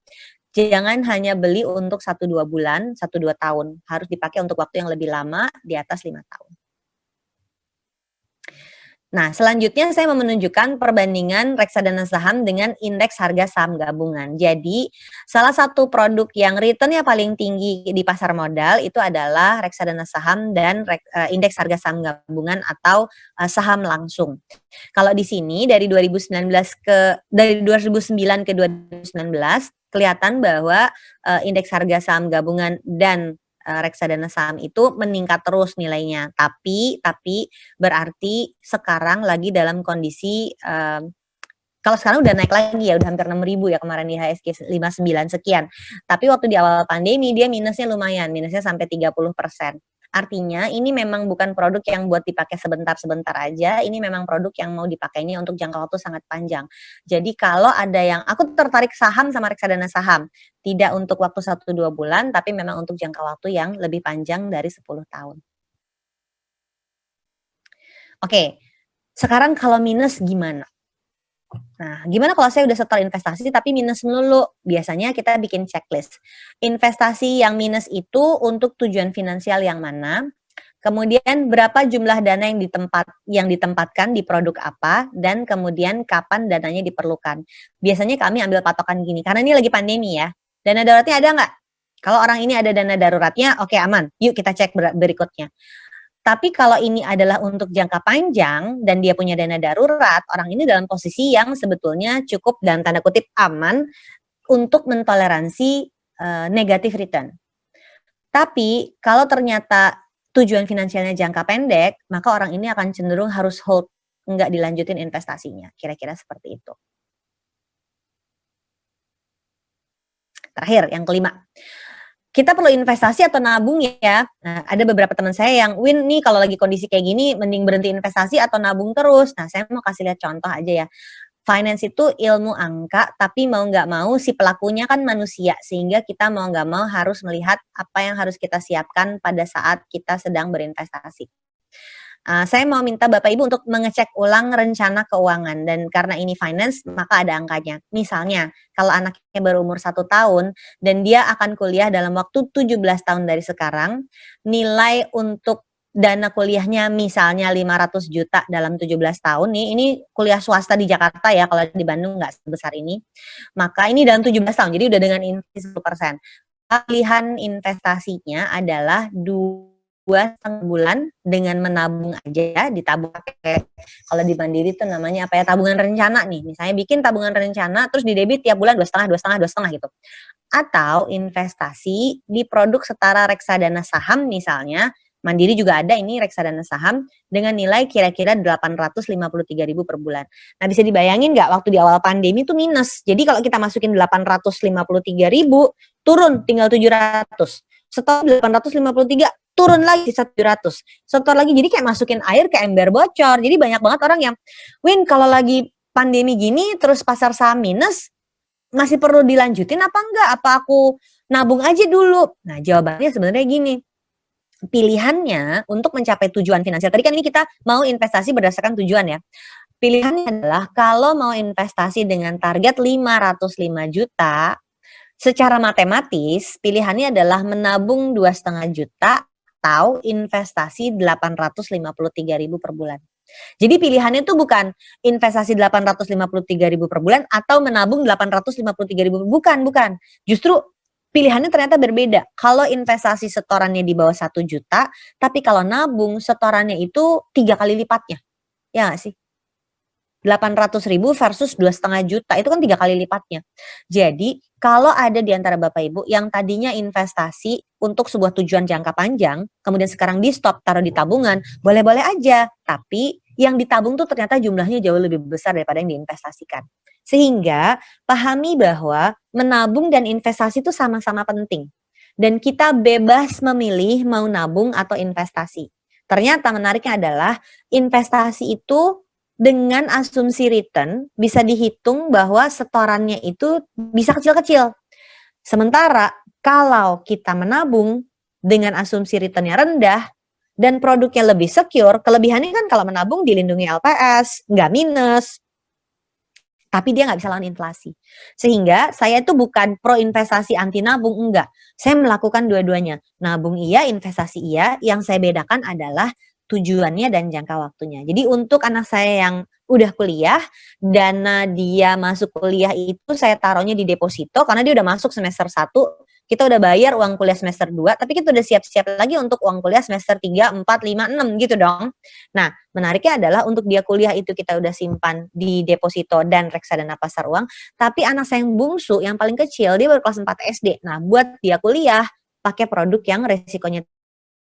jangan hanya beli untuk 1-2 bulan, 1-2 tahun. Harus dipakai untuk waktu yang lebih lama, di atas 5 tahun. Nah, selanjutnya saya mau menunjukkan perbandingan reksadana saham dengan indeks harga saham gabungan. Jadi, salah satu produk yang returnnya paling tinggi di pasar modal itu adalah reksadana saham dan indeks harga saham gabungan atau saham langsung. Kalau di sini dari 2009 ke 2019 kelihatan bahwa indeks harga saham gabungan dan reksadana saham itu meningkat terus nilainya. Tapi berarti sekarang lagi dalam kondisi kalau sekarang udah naik lagi ya, udah hampir 6.000 ya kemarin IHSG 59 sekian. Tapi waktu di awal pandemi dia minusnya lumayan, minusnya sampai 30%. Artinya ini memang bukan produk yang buat dipakai sebentar-sebentar aja, ini memang produk yang mau dipakainya untuk jangka waktu sangat panjang. Jadi kalau ada yang, aku tertarik saham sama reksadana saham, tidak untuk waktu 1-2 bulan, tapi memang untuk jangka waktu yang lebih panjang dari 10 tahun. Oke, sekarang kalau minus gimana? Nah, gimana kalau saya udah setor investasi tapi minus melulu? Biasanya kita bikin checklist. Investasi yang minus itu untuk tujuan finansial yang mana? Kemudian berapa jumlah dana yang ditempatkan di produk apa, dan kemudian kapan dananya diperlukan. Biasanya kami ambil patokan gini, karena ini lagi pandemi ya. Dana daruratnya ada nggak? Kalau orang ini ada dana daruratnya, oke aman. Yuk kita cek berikutnya. Tapi kalau ini adalah untuk jangka panjang dan dia punya dana darurat, orang ini dalam posisi yang sebetulnya cukup dalam tanda kutip aman untuk mentoleransi negatif return. Tapi kalau ternyata tujuan finansialnya jangka pendek, maka orang ini akan cenderung harus hold, nggak dilanjutin investasinya. Kira-kira seperti itu. Terakhir, yang kelima. Kita perlu investasi atau nabung ya. Nah, ada beberapa teman saya yang, Win nih kalau lagi kondisi kayak gini, mending berhenti investasi atau nabung terus. Nah, saya mau kasih lihat contoh aja ya. Finance itu ilmu angka, tapi mau nggak mau si pelakunya kan manusia, sehingga kita mau nggak mau harus melihat apa yang harus kita siapkan pada saat kita sedang berinvestasi. Saya mau minta Bapak Ibu untuk mengecek ulang rencana keuangan, dan karena ini finance maka ada angkanya. Misalnya kalau anaknya baru umur 1 tahun dan dia akan kuliah dalam waktu 17 tahun dari sekarang, nilai untuk dana kuliahnya misalnya 500 juta dalam 17 tahun nih, ini kuliah swasta di Jakarta ya, kalau di Bandung nggak sebesar ini, maka ini dalam 17 tahun, jadi udah dengan investasi 10%. Pilihan investasinya adalah 2,5 bulan dengan menabung aja, ditabung pakai, kalau di Mandiri tuh namanya apa ya, tabungan rencana nih, misalnya bikin tabungan rencana, terus didebit tiap bulan 2,5 gitu. Atau investasi di produk setara reksadana saham misalnya, Mandiri juga ada ini reksadana saham dengan nilai kira-kira 853.000 per bulan. Nah, bisa dibayangin nggak waktu di awal pandemi itu minus. Jadi kalau kita masukin 853.000, turun tinggal 700. Setelah 853, turun lagi 700. Setelah lagi, jadi kayak masukin air ke ember bocor. Jadi banyak banget orang yang, Win, kalau lagi pandemi gini terus pasar saham minus, masih perlu dilanjutin apa enggak? Apa aku nabung aja dulu? Nah, jawabannya sebenarnya gini. Pilihannya untuk mencapai tujuan finansial. Tadi kan ini kita mau investasi berdasarkan tujuan ya. Pilihannya adalah kalau mau investasi dengan target 505 juta, secara matematis pilihannya adalah menabung 2,5 juta atau investasi 853.000 per bulan. Jadi pilihannya itu bukan investasi 853.000 per bulan atau menabung 853.000, bukan. Justru pilihannya ternyata berbeda. Kalau investasi setorannya di bawah 1 juta, tapi kalau nabung setorannya itu 3 kali lipatnya. Ya nggak sih? 800.000 versus 2,5 juta, itu kan 3 kali lipatnya. Jadi, kalau ada di antara Bapak Ibu yang tadinya investasi untuk sebuah tujuan jangka panjang, kemudian sekarang di stop, taruh di tabungan, boleh-boleh aja. Tapi yang ditabung tuh ternyata jumlahnya jauh lebih besar daripada yang diinvestasikan. Sehingga pahami bahwa menabung dan investasi itu sama-sama penting. Dan kita bebas memilih mau nabung atau investasi. Ternyata menariknya adalah investasi itu dengan asumsi return bisa dihitung bahwa setorannya itu bisa kecil-kecil. Sementara kalau kita menabung dengan asumsi returnnya rendah dan produknya lebih secure, kelebihannya kan kalau menabung dilindungi LPS, nggak minus, tapi dia nggak bisa lawan inflasi. Sehingga saya itu bukan pro investasi anti nabung, enggak. Saya melakukan dua-duanya. Nabung iya, investasi iya. Yang saya bedakan adalah tujuannya dan jangka waktunya. Jadi untuk anak saya yang udah kuliah, dana dia masuk kuliah itu saya taruhnya di deposito karena dia udah masuk semester 1, kita udah bayar uang kuliah semester 2, tapi kita udah siap-siap lagi untuk uang kuliah semester 3, 4, 5, 6 gitu dong. Nah, menariknya adalah untuk dia kuliah itu kita udah simpan di deposito dan reksadana pasar uang, tapi anak saya yang bungsu, yang paling kecil, dia baru kelas 4 SD. Nah, buat dia kuliah, pakai produk yang resikonya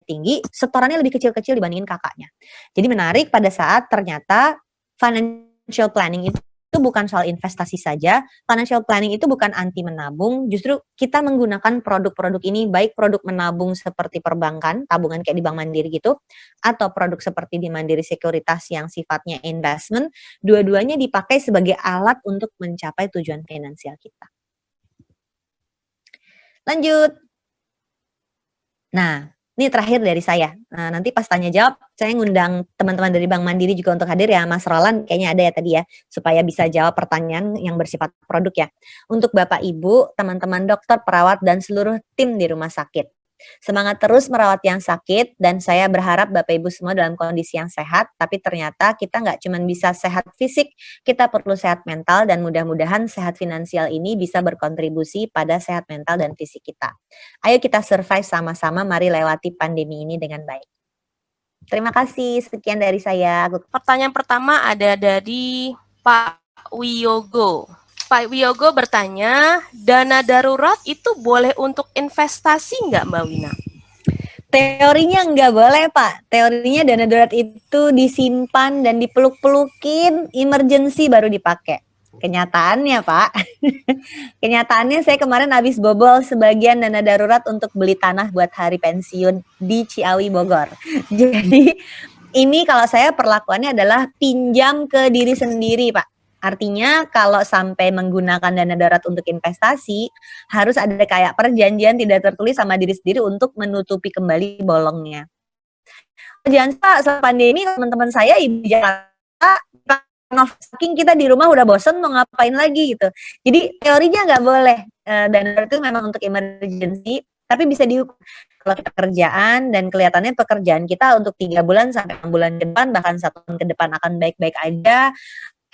tinggi, setorannya lebih kecil-kecil dibandingin kakaknya. Jadi menarik pada saat ternyata financial planning itu bukan soal investasi saja. Financial planning itu bukan anti menabung, justru kita menggunakan produk-produk ini, baik produk menabung seperti perbankan, tabungan kayak di Bank Mandiri gitu, atau produk seperti di Mandiri Sekuritas yang sifatnya investment, dua-duanya dipakai sebagai alat untuk mencapai tujuan finansial kita. Lanjut. Nah, ini terakhir dari saya. Nah, nanti pas tanya jawab, saya ngundang teman-teman dari Bank Mandiri juga untuk hadir ya. Mas Roland kayaknya ada ya tadi ya, supaya bisa jawab pertanyaan yang bersifat produk ya. Untuk Bapak Ibu, teman-teman dokter, perawat, dan seluruh tim di rumah sakit. Semangat terus merawat yang sakit, dan saya berharap Bapak Ibu semua dalam kondisi yang sehat, tapi ternyata kita nggak cuma bisa sehat fisik, kita perlu sehat mental, dan mudah-mudahan sehat finansial ini bisa berkontribusi pada sehat mental dan fisik kita. Ayo kita survive sama-sama, mari lewati pandemi ini dengan baik. Terima kasih, sekian dari saya. Pertanyaan pertama ada dari Pak Wiyogo. Pak Wiyogo bertanya, dana darurat itu boleh untuk investasi nggak Mbak Wina? Teorinya nggak boleh Pak. Teorinya dana darurat itu disimpan dan dipeluk-pelukin, emergency baru dipakai. Kenyataannya Pak, kenyataannya saya kemarin habis bobol sebagian dana darurat untuk beli tanah buat hari pensiun di Ciawi Bogor. Jadi ini kalau saya perlakuannya adalah pinjam ke diri sendiri Pak. Artinya kalau sampai menggunakan dana darurat untuk investasi, harus ada kayak perjanjian tidak tertulis sama diri sendiri untuk menutupi kembali bolongnya. Jangan saat pandemi teman-teman saya di Jakarta, saking kita di rumah udah bosen mau ngapain lagi gitu. Jadi teorinya nggak boleh, dana darurat itu memang untuk emergency, tapi bisa dihukum. kalau kita kerjaan dan kelihatannya pekerjaan kita untuk 3 bulan sampai 6 bulan ke depan, bahkan 1 tahun ke depan akan baik-baik aja,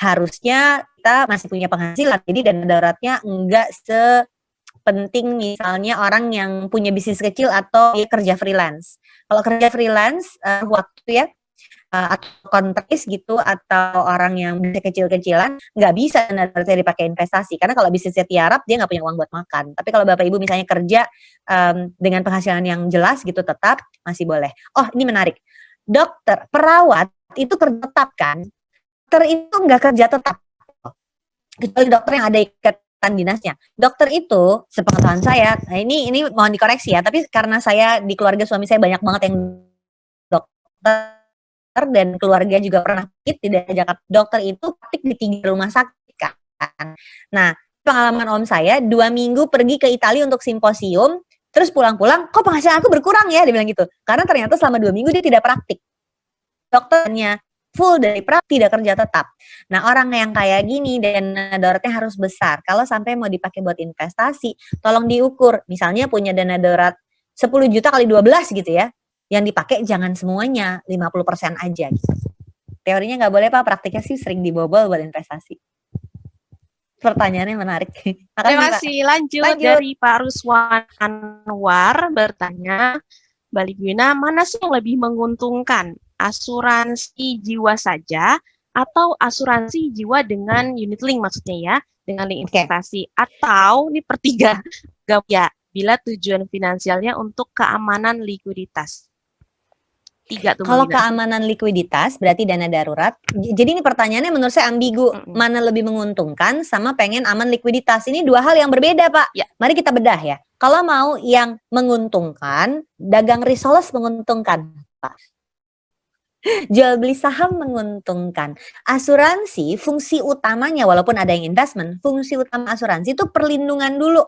harusnya kita masih punya penghasilan. Jadi dana daruratnya enggak sepenting misalnya orang yang punya bisnis kecil atau kerja freelance. Kalau kerja freelance, waktu ya, atau kontris gitu, atau orang yang bisa kecil-kecilan, nggak bisa dana daruratnya dipakai investasi. Karena kalau bisnisnya tiarap, dia nggak punya uang buat makan. Tapi kalau Bapak Ibu misalnya kerja dengan penghasilan yang jelas gitu, tetap masih boleh. Oh, ini menarik. Dokter, perawat itu kerja tetap kan? Dokter itu nggak kerja tetap. Kecuali dokter yang ada ikatan dinasnya. Dokter itu, sepengetahuan saya, nah ini mohon dikoreksi ya, tapi karena saya di keluarga suami saya banyak banget yang dokter, dan keluarga juga pernah sakit di daerah Jakarta. Dokter itu praktik di 3 rumah sakit kan. Nah, pengalaman om saya 2 minggu pergi ke Italia untuk simposium, terus pulang-pulang, kok penghasilan aku berkurang ya, dia bilang gitu. Karena ternyata selama 2 minggu dia tidak praktik. Dokternya full dari praktik, tidak kerja tetap. Nah, orang yang kayak gini dana daruratnya harus besar. Kalau sampai mau dipakai buat investasi, tolong diukur. Misalnya punya dana darurat 10 juta kali 12 gitu ya. Yang dipakai jangan semuanya, 50% aja gitu. Teorinya nggak boleh Pak, praktiknya sih sering dibobol buat investasi. Pertanyaannya menarik. Terima kasih. Lanjut dari Pak Ruswan Anwar bertanya, Mbak Ligwina, mana sih yang lebih menguntungkan? Asuransi jiwa saja atau asuransi jiwa dengan unit link maksudnya ya, dengan link investasi, atau ini per 3 ya, bila tujuan finansialnya untuk keamanan likuiditas. 3 tuh. Kalau keamanan likuiditas berarti dana darurat. Jadi ini pertanyaannya menurut saya ambigu. Mana lebih menguntungkan sama pengen aman likuiditas. Ini 2 hal yang berbeda Pak. Ya. Mari kita bedah ya. Kalau mau yang menguntungkan, dagang risoles menguntungkan Pak. Jual beli saham menguntungkan. Asuransi fungsi utamanya walaupun ada yang investment, fungsi utama asuransi itu perlindungan dulu.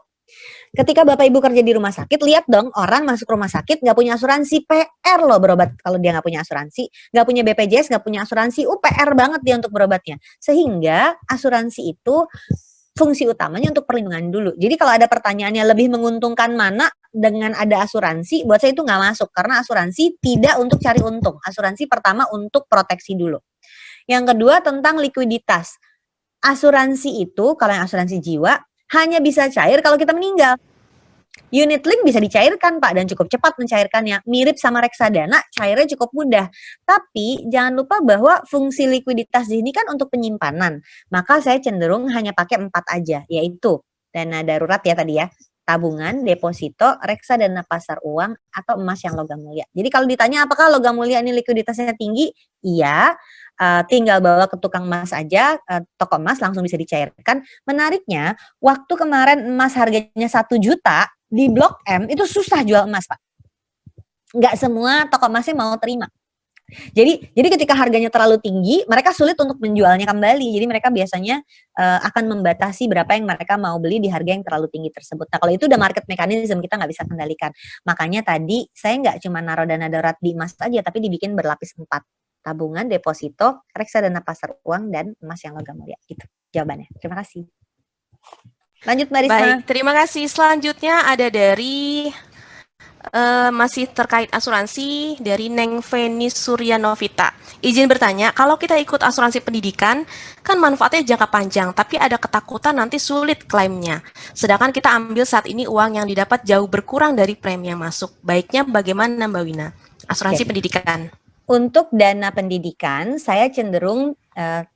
Ketika Bapak Ibu kerja di rumah sakit, lihat dong orang masuk rumah sakit nggak punya asuransi, PR loh berobat kalau dia nggak punya asuransi, nggak punya BPJS, nggak punya asuransi, PR banget dia untuk berobatnya. Sehingga asuransi itu fungsi utamanya untuk perlindungan dulu. Jadi kalau ada pertanyaannya lebih menguntungkan mana dengan ada asuransi, buat saya itu nggak masuk karena asuransi tidak untuk cari untung. Asuransi pertama untuk proteksi dulu. Yang kedua tentang likuiditas. Asuransi itu kalau yang asuransi jiwa hanya bisa cair kalau kita meninggal. Unit link bisa dicairkan Pak dan cukup cepat mencairkannya. Mirip sama reksadana, cairnya cukup mudah. Tapi jangan lupa bahwa fungsi likuiditas di sini kan untuk penyimpanan. Maka saya cenderung hanya pakai 4 aja, yaitu dana darurat ya tadi ya, tabungan, deposito, reksadana pasar uang, atau emas yang logam mulia. Jadi kalau ditanya apakah logam mulia ini likuiditasnya tinggi? Iya. Tinggal bawa ke tukang emas aja, toko emas langsung bisa dicairkan. Menariknya, waktu kemarin emas harganya 1 juta, di Blok M itu susah jual emas Pak. Nggak semua toko emasnya mau terima. Jadi ketika harganya terlalu tinggi, mereka sulit untuk menjualnya kembali. Jadi mereka biasanya akan membatasi berapa yang mereka mau beli di harga yang terlalu tinggi tersebut. Nah kalau itu udah market mechanism, kita nggak bisa kendalikan. Makanya tadi saya nggak cuma naruh dana darurat di emas aja, tapi dibikin berlapis 4. Tabungan, deposito, reksadana pasar uang, dan emas yang logam mulia. Gitu jawabannya. Terima kasih. Lanjut Mbak Risma. Baik, terima kasih. Selanjutnya ada dari masih terkait asuransi dari Neng Feni Suryanovita. Izin bertanya, kalau kita ikut asuransi pendidikan, kan manfaatnya jangka panjang, tapi ada ketakutan nanti sulit klaimnya. Sedangkan kita ambil saat ini uang yang didapat jauh berkurang dari premi yang masuk. Baiknya bagaimana Mbak Wina? Asuransi pendidikan. Untuk dana pendidikan, saya cenderung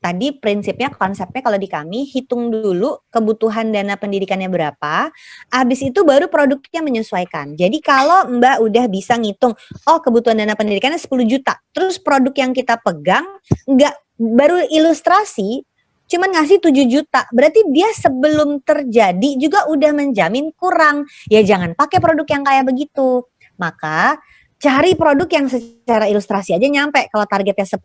tadi prinsipnya, konsepnya kalau di kami, hitung dulu kebutuhan dana pendidikannya berapa, habis itu baru produknya menyesuaikan. Jadi kalau Mbak udah bisa ngitung, oh kebutuhan dana pendidikannya 10 juta, terus produk yang kita pegang, baru ilustrasi, cuman ngasih 7 juta, berarti dia sebelum terjadi juga udah menjamin kurang. Ya jangan pakai produk yang kayak begitu. Maka cari produk yang secara ilustrasi aja nyampe. Kalau targetnya 10,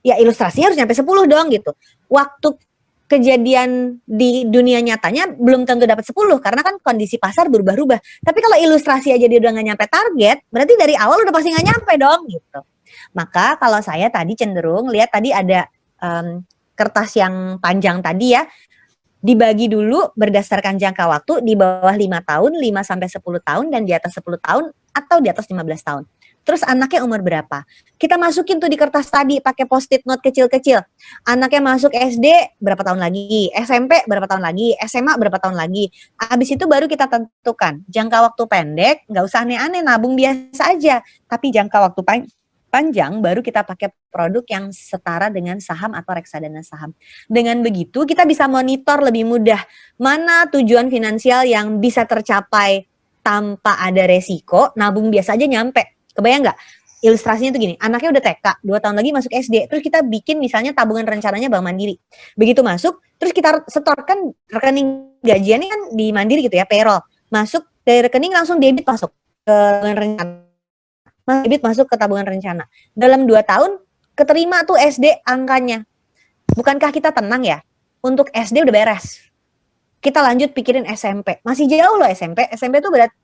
ya ilustrasinya harus nyampe 10 dong gitu. Waktu kejadian di dunia nyatanya belum tentu dapat 10 karena kan kondisi pasar berubah-ubah. Tapi kalau ilustrasi aja dia udah nggak nyampe target, berarti dari awal udah pasti nggak nyampe dong gitu. Maka kalau saya tadi cenderung lihat tadi ada kertas yang panjang tadi ya. Dibagi dulu berdasarkan jangka waktu di bawah 5 tahun, 5 sampai 10 tahun, dan di atas 10 tahun atau di atas 15 tahun. Terus anaknya umur berapa? Kita masukin tuh di kertas tadi pakai post-it note kecil-kecil. Anaknya masuk SD berapa tahun lagi, SMP berapa tahun lagi, SMA berapa tahun lagi. Habis itu baru kita tentukan jangka waktu pendek, nggak usah aneh-aneh, nabung biasa aja. Tapi jangka waktu panjang baru kita pakai produk yang setara dengan saham atau reksadana saham. Dengan begitu kita bisa monitor lebih mudah mana tujuan finansial yang bisa tercapai tanpa ada resiko, nabung biasa aja nyampe. Kebayang nggak? Ilustrasinya tuh gini, anaknya udah TK, 2 tahun lagi masuk SD, terus kita bikin misalnya tabungan rencananya Bank Mandiri. Begitu masuk, terus kita setorkan rekening gajiannya kan di Mandiri gitu ya, payroll. Masuk dari rekening langsung debit masuk ke rencana, debit masuk ke tabungan rencana. Dalam 2 tahun, keterima tuh SD angkanya. Bukankah kita tenang ya? Untuk SD udah beres. Kita lanjut pikirin SMP. Masih jauh loh SMP. SMP tuh berarti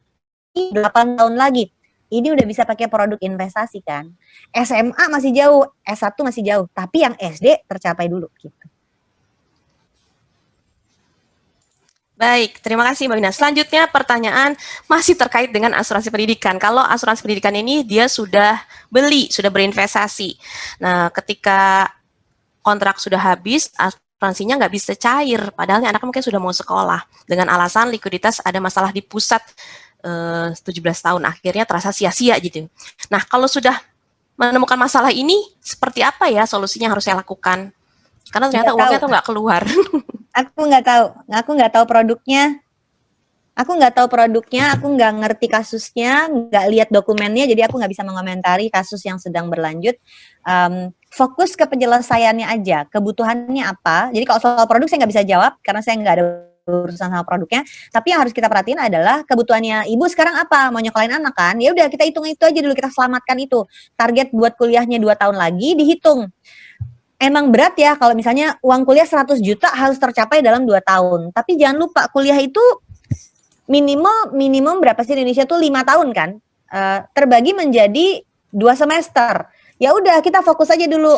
8 tahun lagi. Ini udah bisa pakai produk investasi kan. SMA masih jauh, S1 masih jauh. Tapi yang SD tercapai dulu gitu. Baik, terima kasih Mbak Wina. Selanjutnya pertanyaan masih terkait dengan asuransi pendidikan. Kalau asuransi pendidikan ini dia sudah beli, sudah berinvestasi. Nah, ketika kontrak sudah habis, asuransinya nggak bisa cair. Padahal anak mungkin sudah mau sekolah. Dengan alasan likuiditas ada masalah di pusat 17 tahun. Akhirnya terasa sia-sia gitu. Nah, kalau sudah menemukan masalah ini, seperti apa ya solusinya harus saya lakukan? Karena ternyata uangnya tuh nggak keluar. Aku nggak tahu produknya. Aku nggak ngerti kasusnya, nggak lihat dokumennya, jadi aku nggak bisa mengomentari kasus yang sedang berlanjut. Fokus ke penyelesaiannya aja, kebutuhannya apa. Jadi kalau soal produk saya nggak bisa jawab karena saya nggak ada urusan sama produknya. Tapi yang harus kita perhatiin adalah kebutuhannya ibu sekarang apa, mau nyekolahin anak kan? Ya udah kita hitung itu aja dulu, kita selamatkan itu. Target buat kuliahnya 2 tahun lagi dihitung. Emang berat ya kalau misalnya uang kuliah 100 juta harus tercapai dalam 2 tahun. Tapi jangan lupa kuliah itu minimum berapa sih di Indonesia tuh 5 tahun kan, terbagi menjadi 2 semester. Ya udah kita fokus aja dulu,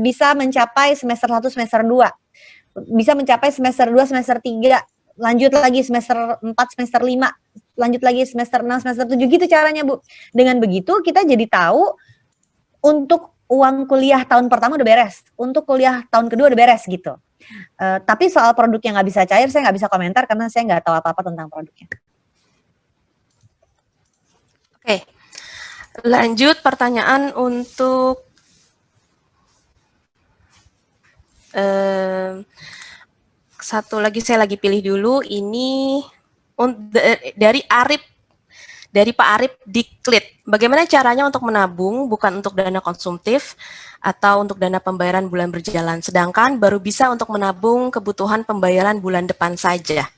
bisa mencapai semester 1, semester 2, bisa mencapai semester 2, semester 3, lanjut lagi semester 4, semester 5, lanjut lagi semester 6, semester 7, gitu caranya Bu. Dengan begitu kita jadi tahu untuk uang kuliah tahun pertama udah beres, untuk kuliah tahun kedua udah beres gitu. Tapi soal produk yang nggak bisa cair, saya nggak bisa komentar karena saya nggak tahu apa-apa tentang produknya. Oke, lanjut pertanyaan untuk satu lagi, saya lagi pilih dulu ini dari Pak Arif Diklit. Bagaimana caranya untuk menabung bukan untuk dana konsumtif atau untuk dana pembayaran bulan berjalan, sedangkan baru bisa untuk menabung kebutuhan pembayaran bulan depan saja?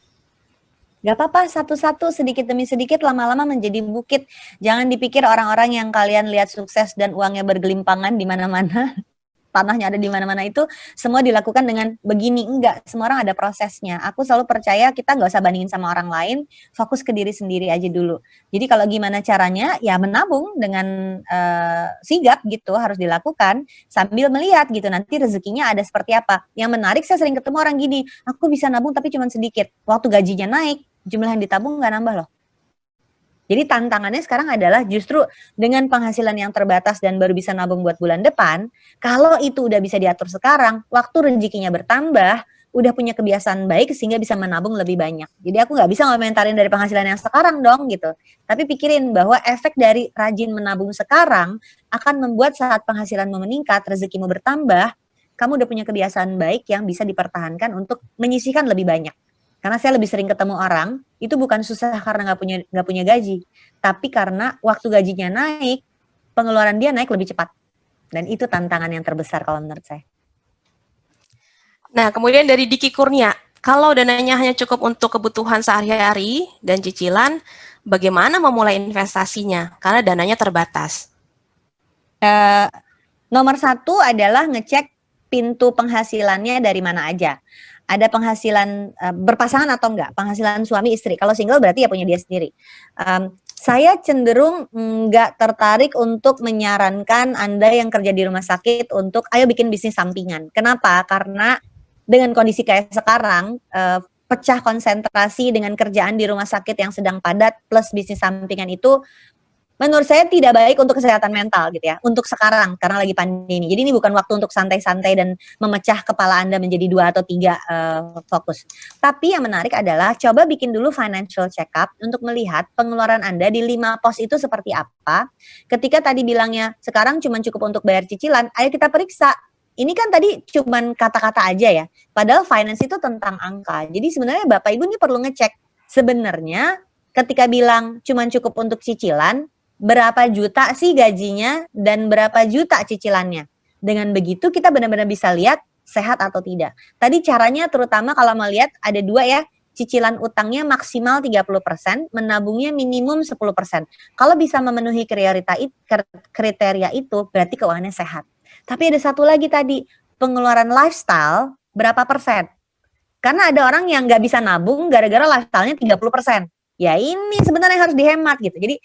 Gak apa-apa, satu-satu, sedikit demi sedikit, lama-lama menjadi bukit. Jangan dipikir orang-orang yang kalian lihat sukses dan uangnya bergelimpangan di mana-mana, tanahnya ada di mana-mana itu semua dilakukan dengan begini. Enggak, semua orang ada prosesnya. Aku selalu percaya kita nggak usah bandingin sama orang lain, fokus ke diri sendiri aja dulu. Jadi kalau gimana caranya, ya menabung dengan sigap gitu harus dilakukan sambil melihat gitu nanti rezekinya ada seperti apa. Yang menarik, saya sering ketemu orang gini, aku bisa nabung tapi cuma sedikit. Waktu gajinya naik, jumlah yang ditabung nggak nambah loh. Jadi tantangannya sekarang adalah justru dengan penghasilan yang terbatas dan baru bisa nabung buat bulan depan, kalau itu udah bisa diatur sekarang, waktu rezekinya bertambah, udah punya kebiasaan baik sehingga bisa menabung lebih banyak. Jadi aku nggak bisa ngomentarin dari penghasilan yang sekarang dong gitu. Tapi pikirin bahwa efek dari rajin menabung sekarang akan membuat saat penghasilanmu meningkat, rezekimu bertambah, kamu udah punya kebiasaan baik yang bisa dipertahankan untuk menyisihkan lebih banyak. Karena saya lebih sering ketemu orang, itu bukan susah karena nggak punya gaji, tapi karena waktu gajinya naik, pengeluaran dia naik lebih cepat. Dan itu tantangan yang terbesar kalau menurut saya. Nah, kemudian dari Diki Kurnia, kalau dananya hanya cukup untuk kebutuhan sehari-hari dan cicilan, bagaimana memulai investasinya? Karena dananya terbatas. Nomor 1 adalah ngecek pintu penghasilannya dari mana aja. Ada penghasilan berpasangan atau enggak, penghasilan suami istri. Kalau single berarti ya punya dia sendiri. Saya cenderung enggak tertarik untuk menyarankan Anda yang kerja di rumah sakit untuk ayo bikin bisnis sampingan. Kenapa? Karena dengan kondisi kayak sekarang, pecah konsentrasi dengan kerjaan di rumah sakit yang sedang padat plus bisnis sampingan itu menurut saya tidak baik untuk kesehatan mental gitu ya, untuk sekarang karena lagi pandemi. Jadi ini bukan waktu untuk santai-santai dan memecah kepala Anda menjadi 2 atau 3 fokus. Tapi yang menarik adalah coba bikin dulu financial check up untuk melihat pengeluaran Anda di 5 pos itu seperti apa. Ketika tadi bilangnya sekarang cuma cukup untuk bayar cicilan, ayo kita periksa. Ini kan tadi cuman kata-kata aja ya. Padahal finance itu tentang angka. Jadi sebenarnya Bapak Ibu ini perlu ngecek sebenarnya ketika bilang cuma cukup untuk cicilan, berapa juta sih gajinya dan berapa juta cicilannya. Dengan begitu kita benar-benar bisa lihat sehat atau tidak. Tadi caranya terutama kalau melihat ada 2 ya, cicilan utangnya maksimal 30%, menabungnya minimum 10%. Kalau bisa memenuhi kriteria itu berarti keuangannya sehat. Tapi ada satu lagi tadi, pengeluaran lifestyle berapa persen? Karena ada orang yang nggak bisa nabung gara-gara lifestyle-nya 30%. Ya ini sebenarnya harus dihemat gitu. Jadi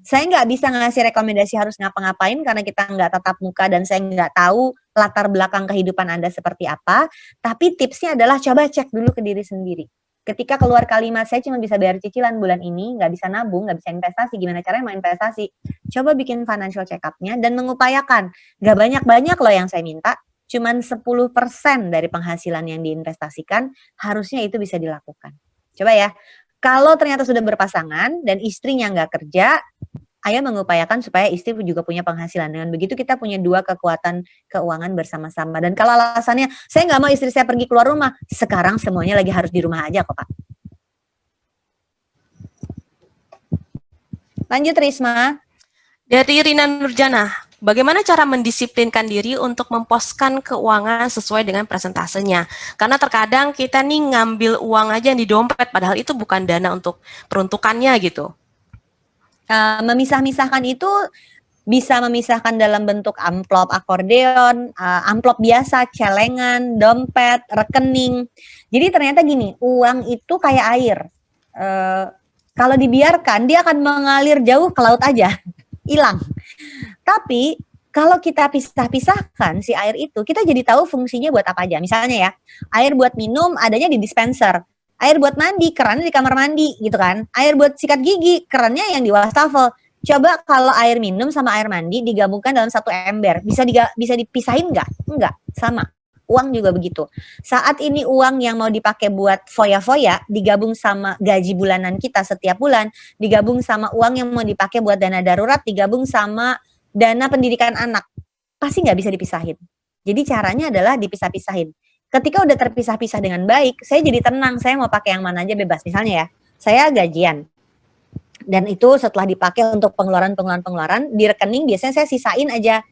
saya nggak bisa ngasih rekomendasi harus ngapa-ngapain karena kita nggak tatap muka dan saya nggak tahu latar belakang kehidupan Anda seperti apa. Tapi tipsnya adalah coba cek dulu ke diri sendiri. Ketika keluar kalimat saya cuma bisa bayar cicilan bulan ini, nggak bisa nabung, nggak bisa investasi, gimana caranya mau investasi? Coba bikin financial check up-nya dan mengupayakan. Nggak banyak-banyak loh yang saya minta, cuman 10% dari penghasilan yang diinvestasikan, harusnya itu bisa dilakukan. Coba ya. Kalau ternyata sudah berpasangan dan istrinya nggak kerja, ayo mengupayakan supaya istri juga punya penghasilan. Dengan begitu kita punya 2 kekuatan keuangan bersama-sama. Dan kalau alasannya, saya nggak mau istri saya pergi keluar rumah, sekarang semuanya lagi harus di rumah aja kok Pak. Lanjut Risma. Dari Rina Nurjana, bagaimana cara mendisiplinkan diri untuk memposkan keuangan sesuai dengan presentasenya? Karena terkadang kita nih ngambil uang aja yang di dompet, padahal itu bukan dana untuk peruntukannya gitu. Memisah-misahkan itu bisa memisahkan dalam bentuk amplop akordeon, amplop biasa, celengan, dompet, rekening. Jadi ternyata gini, uang itu kayak air. Kalau dibiarkan, dia akan mengalir jauh ke laut aja. Hilang. Tapi kalau kita pisah-pisahkan si air itu, kita jadi tahu fungsinya buat apa aja. Misalnya ya, air buat minum adanya di dispenser. Air buat mandi, kerannya di kamar mandi gitu kan. Air buat sikat gigi, kerannya yang di wastafel. Coba kalau air minum sama air mandi digabungkan dalam satu ember, bisa dipisahin nggak? Enggak, sama. Uang juga begitu. Saat ini uang yang mau dipakai buat foya-foya digabung sama gaji bulanan kita setiap bulan, digabung sama uang yang mau dipakai buat dana darurat, digabung sama dana pendidikan anak. Pasti nggak bisa dipisahin. Jadi caranya adalah dipisah-pisahin. Ketika udah terpisah-pisah dengan baik, saya jadi tenang, saya mau pakai yang mana aja bebas. Misalnya ya, saya gajian. Dan itu setelah dipakai untuk pengeluaran di rekening biasanya saya sisain aja.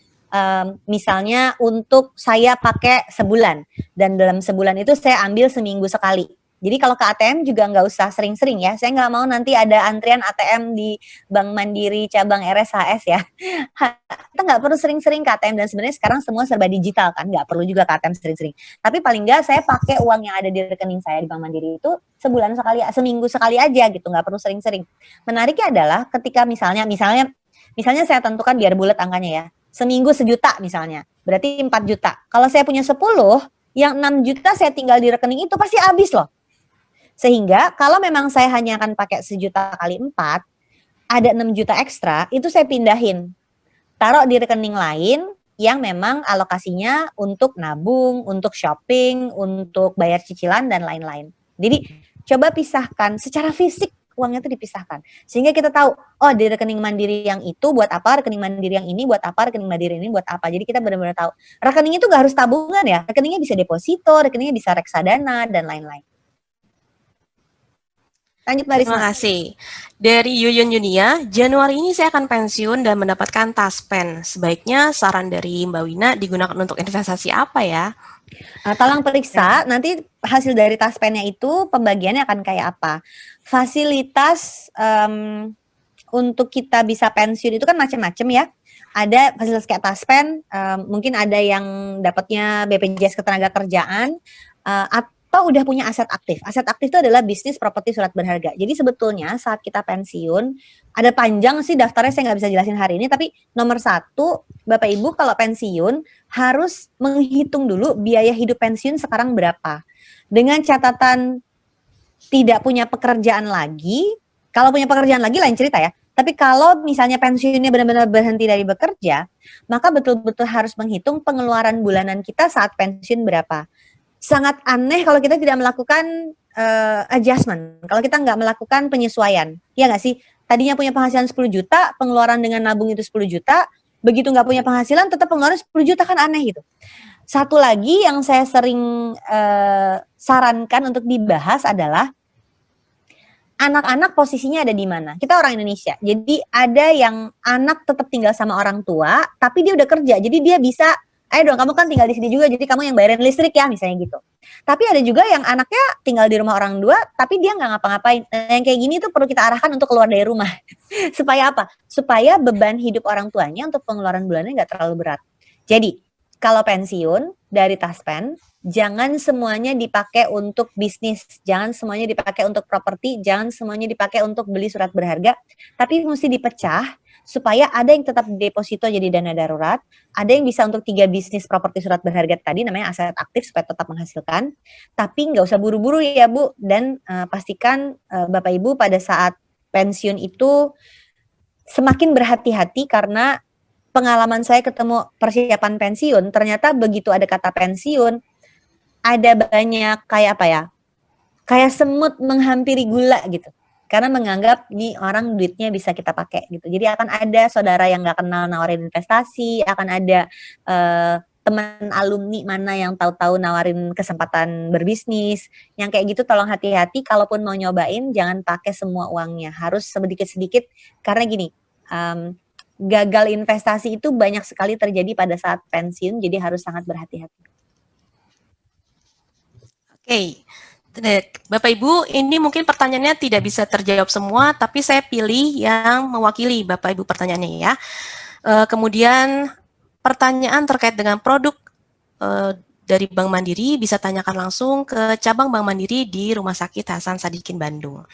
Misalnya untuk saya pakai sebulan dan dalam sebulan itu saya ambil seminggu sekali. Jadi kalau ke ATM juga nggak usah sering-sering ya. Saya nggak mau nanti ada antrian ATM di Bank Mandiri cabang RSHS ya. Kita nggak perlu sering-sering ke ATM dan sebenarnya sekarang semua serba digital kan, nggak perlu juga ke ATM sering-sering. Tapi paling nggak saya pakai uang yang ada di rekening saya di Bank Mandiri itu sebulan sekali, seminggu sekali aja gitu, nggak perlu sering-sering. Menariknya adalah ketika misalnya saya tentukan biar bulat angkanya ya. Seminggu 1 juta misalnya, berarti 4 juta. Kalau saya punya 10, yang 6 juta saya tinggal di rekening itu pasti habis loh. Sehingga kalau memang saya hanya akan pakai 1 juta kali 4, ada 6 juta ekstra, itu saya pindahin. Taruh di rekening lain yang memang alokasinya untuk nabung, untuk shopping, untuk bayar cicilan, dan lain-lain. Jadi coba pisahkan secara fisik. Uangnya itu dipisahkan. Sehingga kita tahu, oh di rekening mandiri yang itu buat apa, rekening mandiri yang ini buat apa, rekening mandiri ini buat apa. Jadi kita benar-benar tahu. Rekening itu gak harus tabungan ya. Rekeningnya bisa deposito, rekeningnya bisa reksadana, dan lain-lain. Lanjut Mbak Risma. Terima kasih. Dari Yuyun Yunia, Januari ini saya akan pensiun dan mendapatkan taspen. Sebaiknya saran dari Mbak Wina digunakan untuk investasi apa ya? Tolong periksa, nanti hasil dari taspennya itu pembagiannya akan kayak apa. Fasilitas untuk kita bisa pensiun itu kan macam-macam ya. Ada fasilitas kayak taspen, mungkin ada yang dapatnya BPJS Ketenagakerjaan, atau udah punya aset aktif. Aset aktif itu adalah bisnis properti surat berharga. Jadi sebetulnya saat kita pensiun, ada panjang sih daftarnya, saya nggak bisa jelasin hari ini, tapi nomor satu, Bapak Ibu kalau pensiun harus menghitung dulu biaya hidup pensiun sekarang berapa. Dengan catatan tidak punya pekerjaan lagi, kalau punya pekerjaan lagi lain cerita ya. Tapi kalau misalnya pensiunnya benar-benar berhenti dari bekerja, maka betul-betul harus menghitung pengeluaran bulanan kita saat pensiun berapa. Sangat aneh kalau kita tidak melakukan adjustment, kalau kita nggak melakukan penyesuaian, ya nggak sih? Tadinya punya penghasilan 10 juta, pengeluaran dengan nabung itu 10 juta, begitu nggak punya penghasilan tetap pengeluaran 10 juta, kan aneh gitu. Satu lagi yang saya sering sarankan untuk dibahas adalah anak-anak posisinya ada di mana. Kita orang Indonesia, jadi ada yang anak tetap tinggal sama orang tua, tapi dia udah kerja, jadi dia bisa, ayo dong kamu kan tinggal di sini juga, jadi kamu yang bayarin listrik ya, misalnya gitu. Tapi ada juga yang anaknya tinggal di rumah orang tua, tapi dia nggak ngapa-ngapain. Yang kayak gini tuh perlu kita arahkan untuk keluar dari rumah. Supaya apa? Supaya beban hidup orang tuanya untuk pengeluaran bulannya nggak terlalu berat. Jadi, kalau pensiun dari Taspen, jangan semuanya dipakai untuk bisnis, jangan semuanya dipakai untuk properti, jangan semuanya dipakai untuk beli surat berharga, tapi mesti dipecah supaya ada yang tetap deposito jadi dana darurat, ada yang bisa untuk 3 bisnis properti surat berharga tadi, namanya aset aktif supaya tetap menghasilkan, tapi nggak usah buru-buru ya Bu, dan pastikan Bapak Ibu pada saat pensiun itu semakin berhati-hati, karena pengalaman saya ketemu persiapan pensiun, ternyata begitu ada kata pensiun, ada banyak kayak apa ya, kayak semut menghampiri gula gitu. Karena menganggap nih orang duitnya bisa kita pakai gitu. Jadi akan ada saudara yang nggak kenal nawarin investasi, akan ada teman alumni mana yang tahu-tahu nawarin kesempatan berbisnis. Yang kayak gitu tolong hati-hati, kalaupun mau nyobain jangan pakai semua uangnya, harus sedikit-sedikit, karena gini, gagal investasi itu banyak sekali terjadi pada saat pensiun, jadi harus sangat berhati-hati. Oke, Bapak Ibu, ini mungkin pertanyaannya tidak bisa terjawab semua, tapi saya pilih yang mewakili Bapak Ibu pertanyaannya ya. Kemudian pertanyaan terkait dengan produk dari Bank Mandiri bisa tanyakan langsung ke cabang Bank Mandiri di Rumah Sakit Hasan Sadikin Bandung.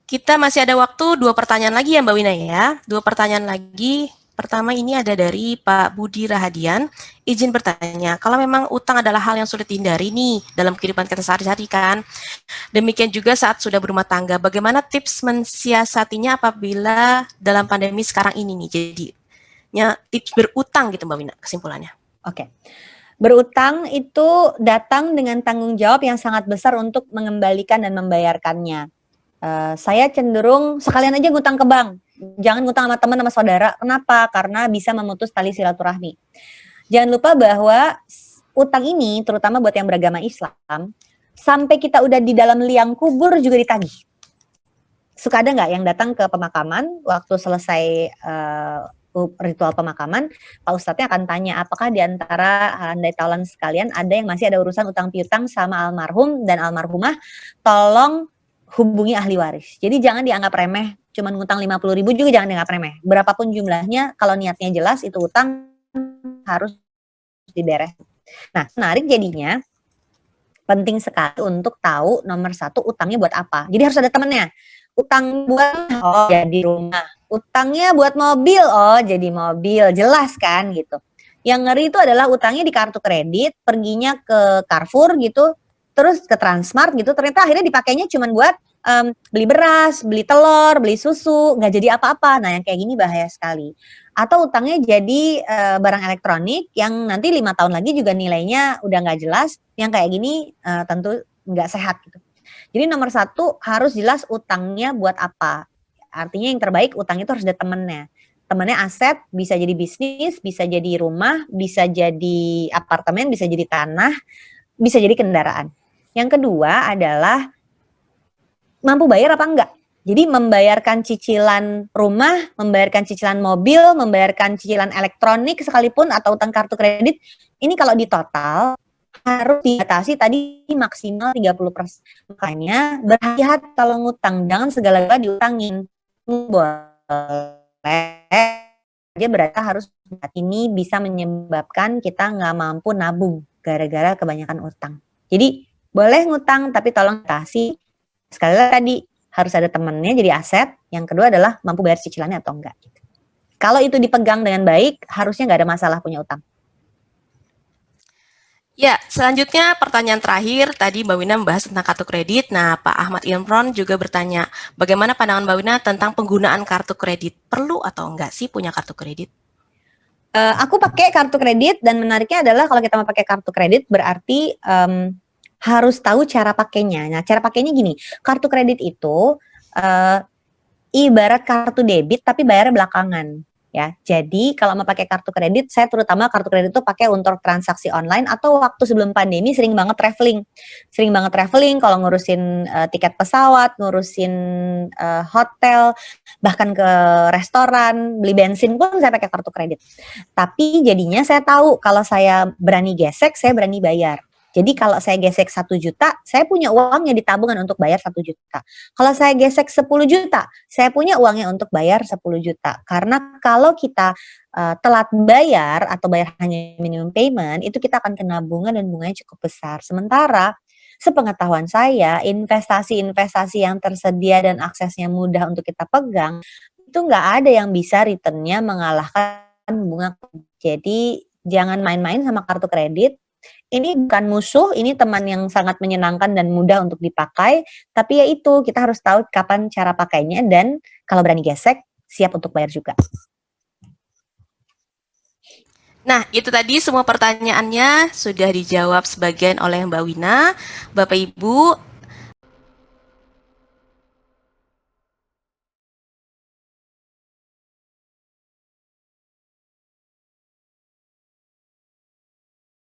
Kita masih ada waktu 2 pertanyaan lagi ya Mbak Wina ya. 2 pertanyaan lagi. Pertama ini ada dari Pak Budi Rahadian. Izin bertanya, kalau memang utang adalah hal yang sulit dihindari nih dalam kehidupan kita sehari-hari kan. Demikian juga saat sudah berumah tangga, bagaimana tips mensiasatinya apabila dalam pandemi sekarang ini nih? Jadinya tips berutang gitu Mbak Wina, kesimpulannya. Oke. Berutang itu datang dengan tanggung jawab yang sangat besar untuk mengembalikan dan membayarkannya. Saya cenderung sekalian aja ngutang ke bank. Jangan ngutang sama teman, sama saudara. Kenapa? Karena bisa memutus tali silaturahmi. Jangan lupa bahwa utang ini, terutama buat yang beragama Islam, sampai kita udah di dalam liang kubur juga ditagih. Suka ada nggak yang datang ke pemakaman, waktu selesai ritual pemakaman, Pak Ustadznya akan tanya, apakah di antara handai taulan sekalian ada yang masih ada urusan utang piutang sama almarhum dan almarhumah, tolong hubungi ahli waris. Jadi jangan dianggap remeh, cuman ngutang 50.000 juga jangan dianggap remeh. Berapapun jumlahnya, kalau niatnya jelas itu utang harus diberes. Nah, menarik jadinya, penting sekali untuk tahu nomor 1 utangnya buat apa. Jadi harus ada temennya. Utang buat jadi rumah, utangnya buat mobil, jadi mobil, jelas kan gitu. Yang ngeri itu adalah utangnya di kartu kredit, perginya ke Carrefour gitu, terus ke Transmart gitu, ternyata akhirnya dipakainya cuma buat beli beras, beli telur, beli susu, nggak jadi apa-apa. Nah yang kayak gini bahaya sekali. Atau utangnya jadi barang elektronik yang nanti 5 tahun lagi juga nilainya udah nggak jelas, yang kayak gini tentu nggak sehat gitu. Jadi nomor 1 harus jelas utangnya buat apa. Artinya yang terbaik utang itu harus ada temennya. Temennya aset, bisa jadi bisnis, bisa jadi rumah, bisa jadi apartemen, bisa jadi tanah, bisa jadi kendaraan. Yang kedua adalah mampu bayar apa enggak. Jadi membayarkan cicilan rumah, membayarkan cicilan mobil, membayarkan cicilan elektronik sekalipun atau utang kartu kredit, ini kalau di total harus dibatasi tadi maksimal 30%. Makanya berhati-hati kalau ngutang, jangan segala-galanya diutangin. Boleh aja berarti harus, ini bisa menyebabkan kita nggak mampu nabung gara-gara kebanyakan utang. Jadi boleh ngutang tapi tolong kasih, sekali lagi tadi harus ada temennya jadi aset, yang kedua adalah mampu bayar cicilannya atau enggak. Kalau itu dipegang dengan baik, harusnya nggak ada masalah punya utang. Ya, selanjutnya pertanyaan terakhir, tadi Mbak Wina membahas tentang kartu kredit. Nah, Pak Ahmad Imron juga bertanya, bagaimana pandangan Mbak Wina tentang penggunaan kartu kredit? Perlu atau enggak sih punya kartu kredit? Aku pakai kartu kredit dan menariknya adalah kalau kita mau pakai kartu kredit berarti harus tahu cara pakainya. Nah, cara pakainya gini, kartu kredit itu ibarat kartu debit tapi bayarnya belakangan. Ya, jadi kalau mau pakai kartu kredit, saya terutama kartu kredit itu pakai untuk transaksi online atau waktu sebelum pandemi sering banget traveling kalau ngurusin tiket pesawat, ngurusin hotel, bahkan ke restoran, beli bensin pun saya pakai kartu kredit. Tapi jadinya saya tahu kalau saya berani gesek, saya berani bayar. Jadi kalau saya gesek 1 juta, saya punya uangnya di tabungan untuk bayar 1 juta. Kalau saya gesek 10 juta, saya punya uangnya untuk bayar 10 juta. Karena kalau kita telat bayar atau bayar hanya minimum payment, itu kita akan kena bunga dan bunganya cukup besar. Sementara sepengetahuan saya, investasi-investasi yang tersedia dan aksesnya mudah untuk kita pegang, itu nggak ada yang bisa returnnya mengalahkan bunga. Jadi jangan main-main sama kartu kredit. Ini bukan musuh, ini teman yang sangat menyenangkan dan mudah untuk dipakai. Tapi ya itu, kita harus tahu kapan cara pakainya dan kalau berani gesek, siap untuk bayar juga. Nah, itu tadi semua pertanyaannya sudah dijawab sebagian oleh Mbak Wina. Bapak Ibu,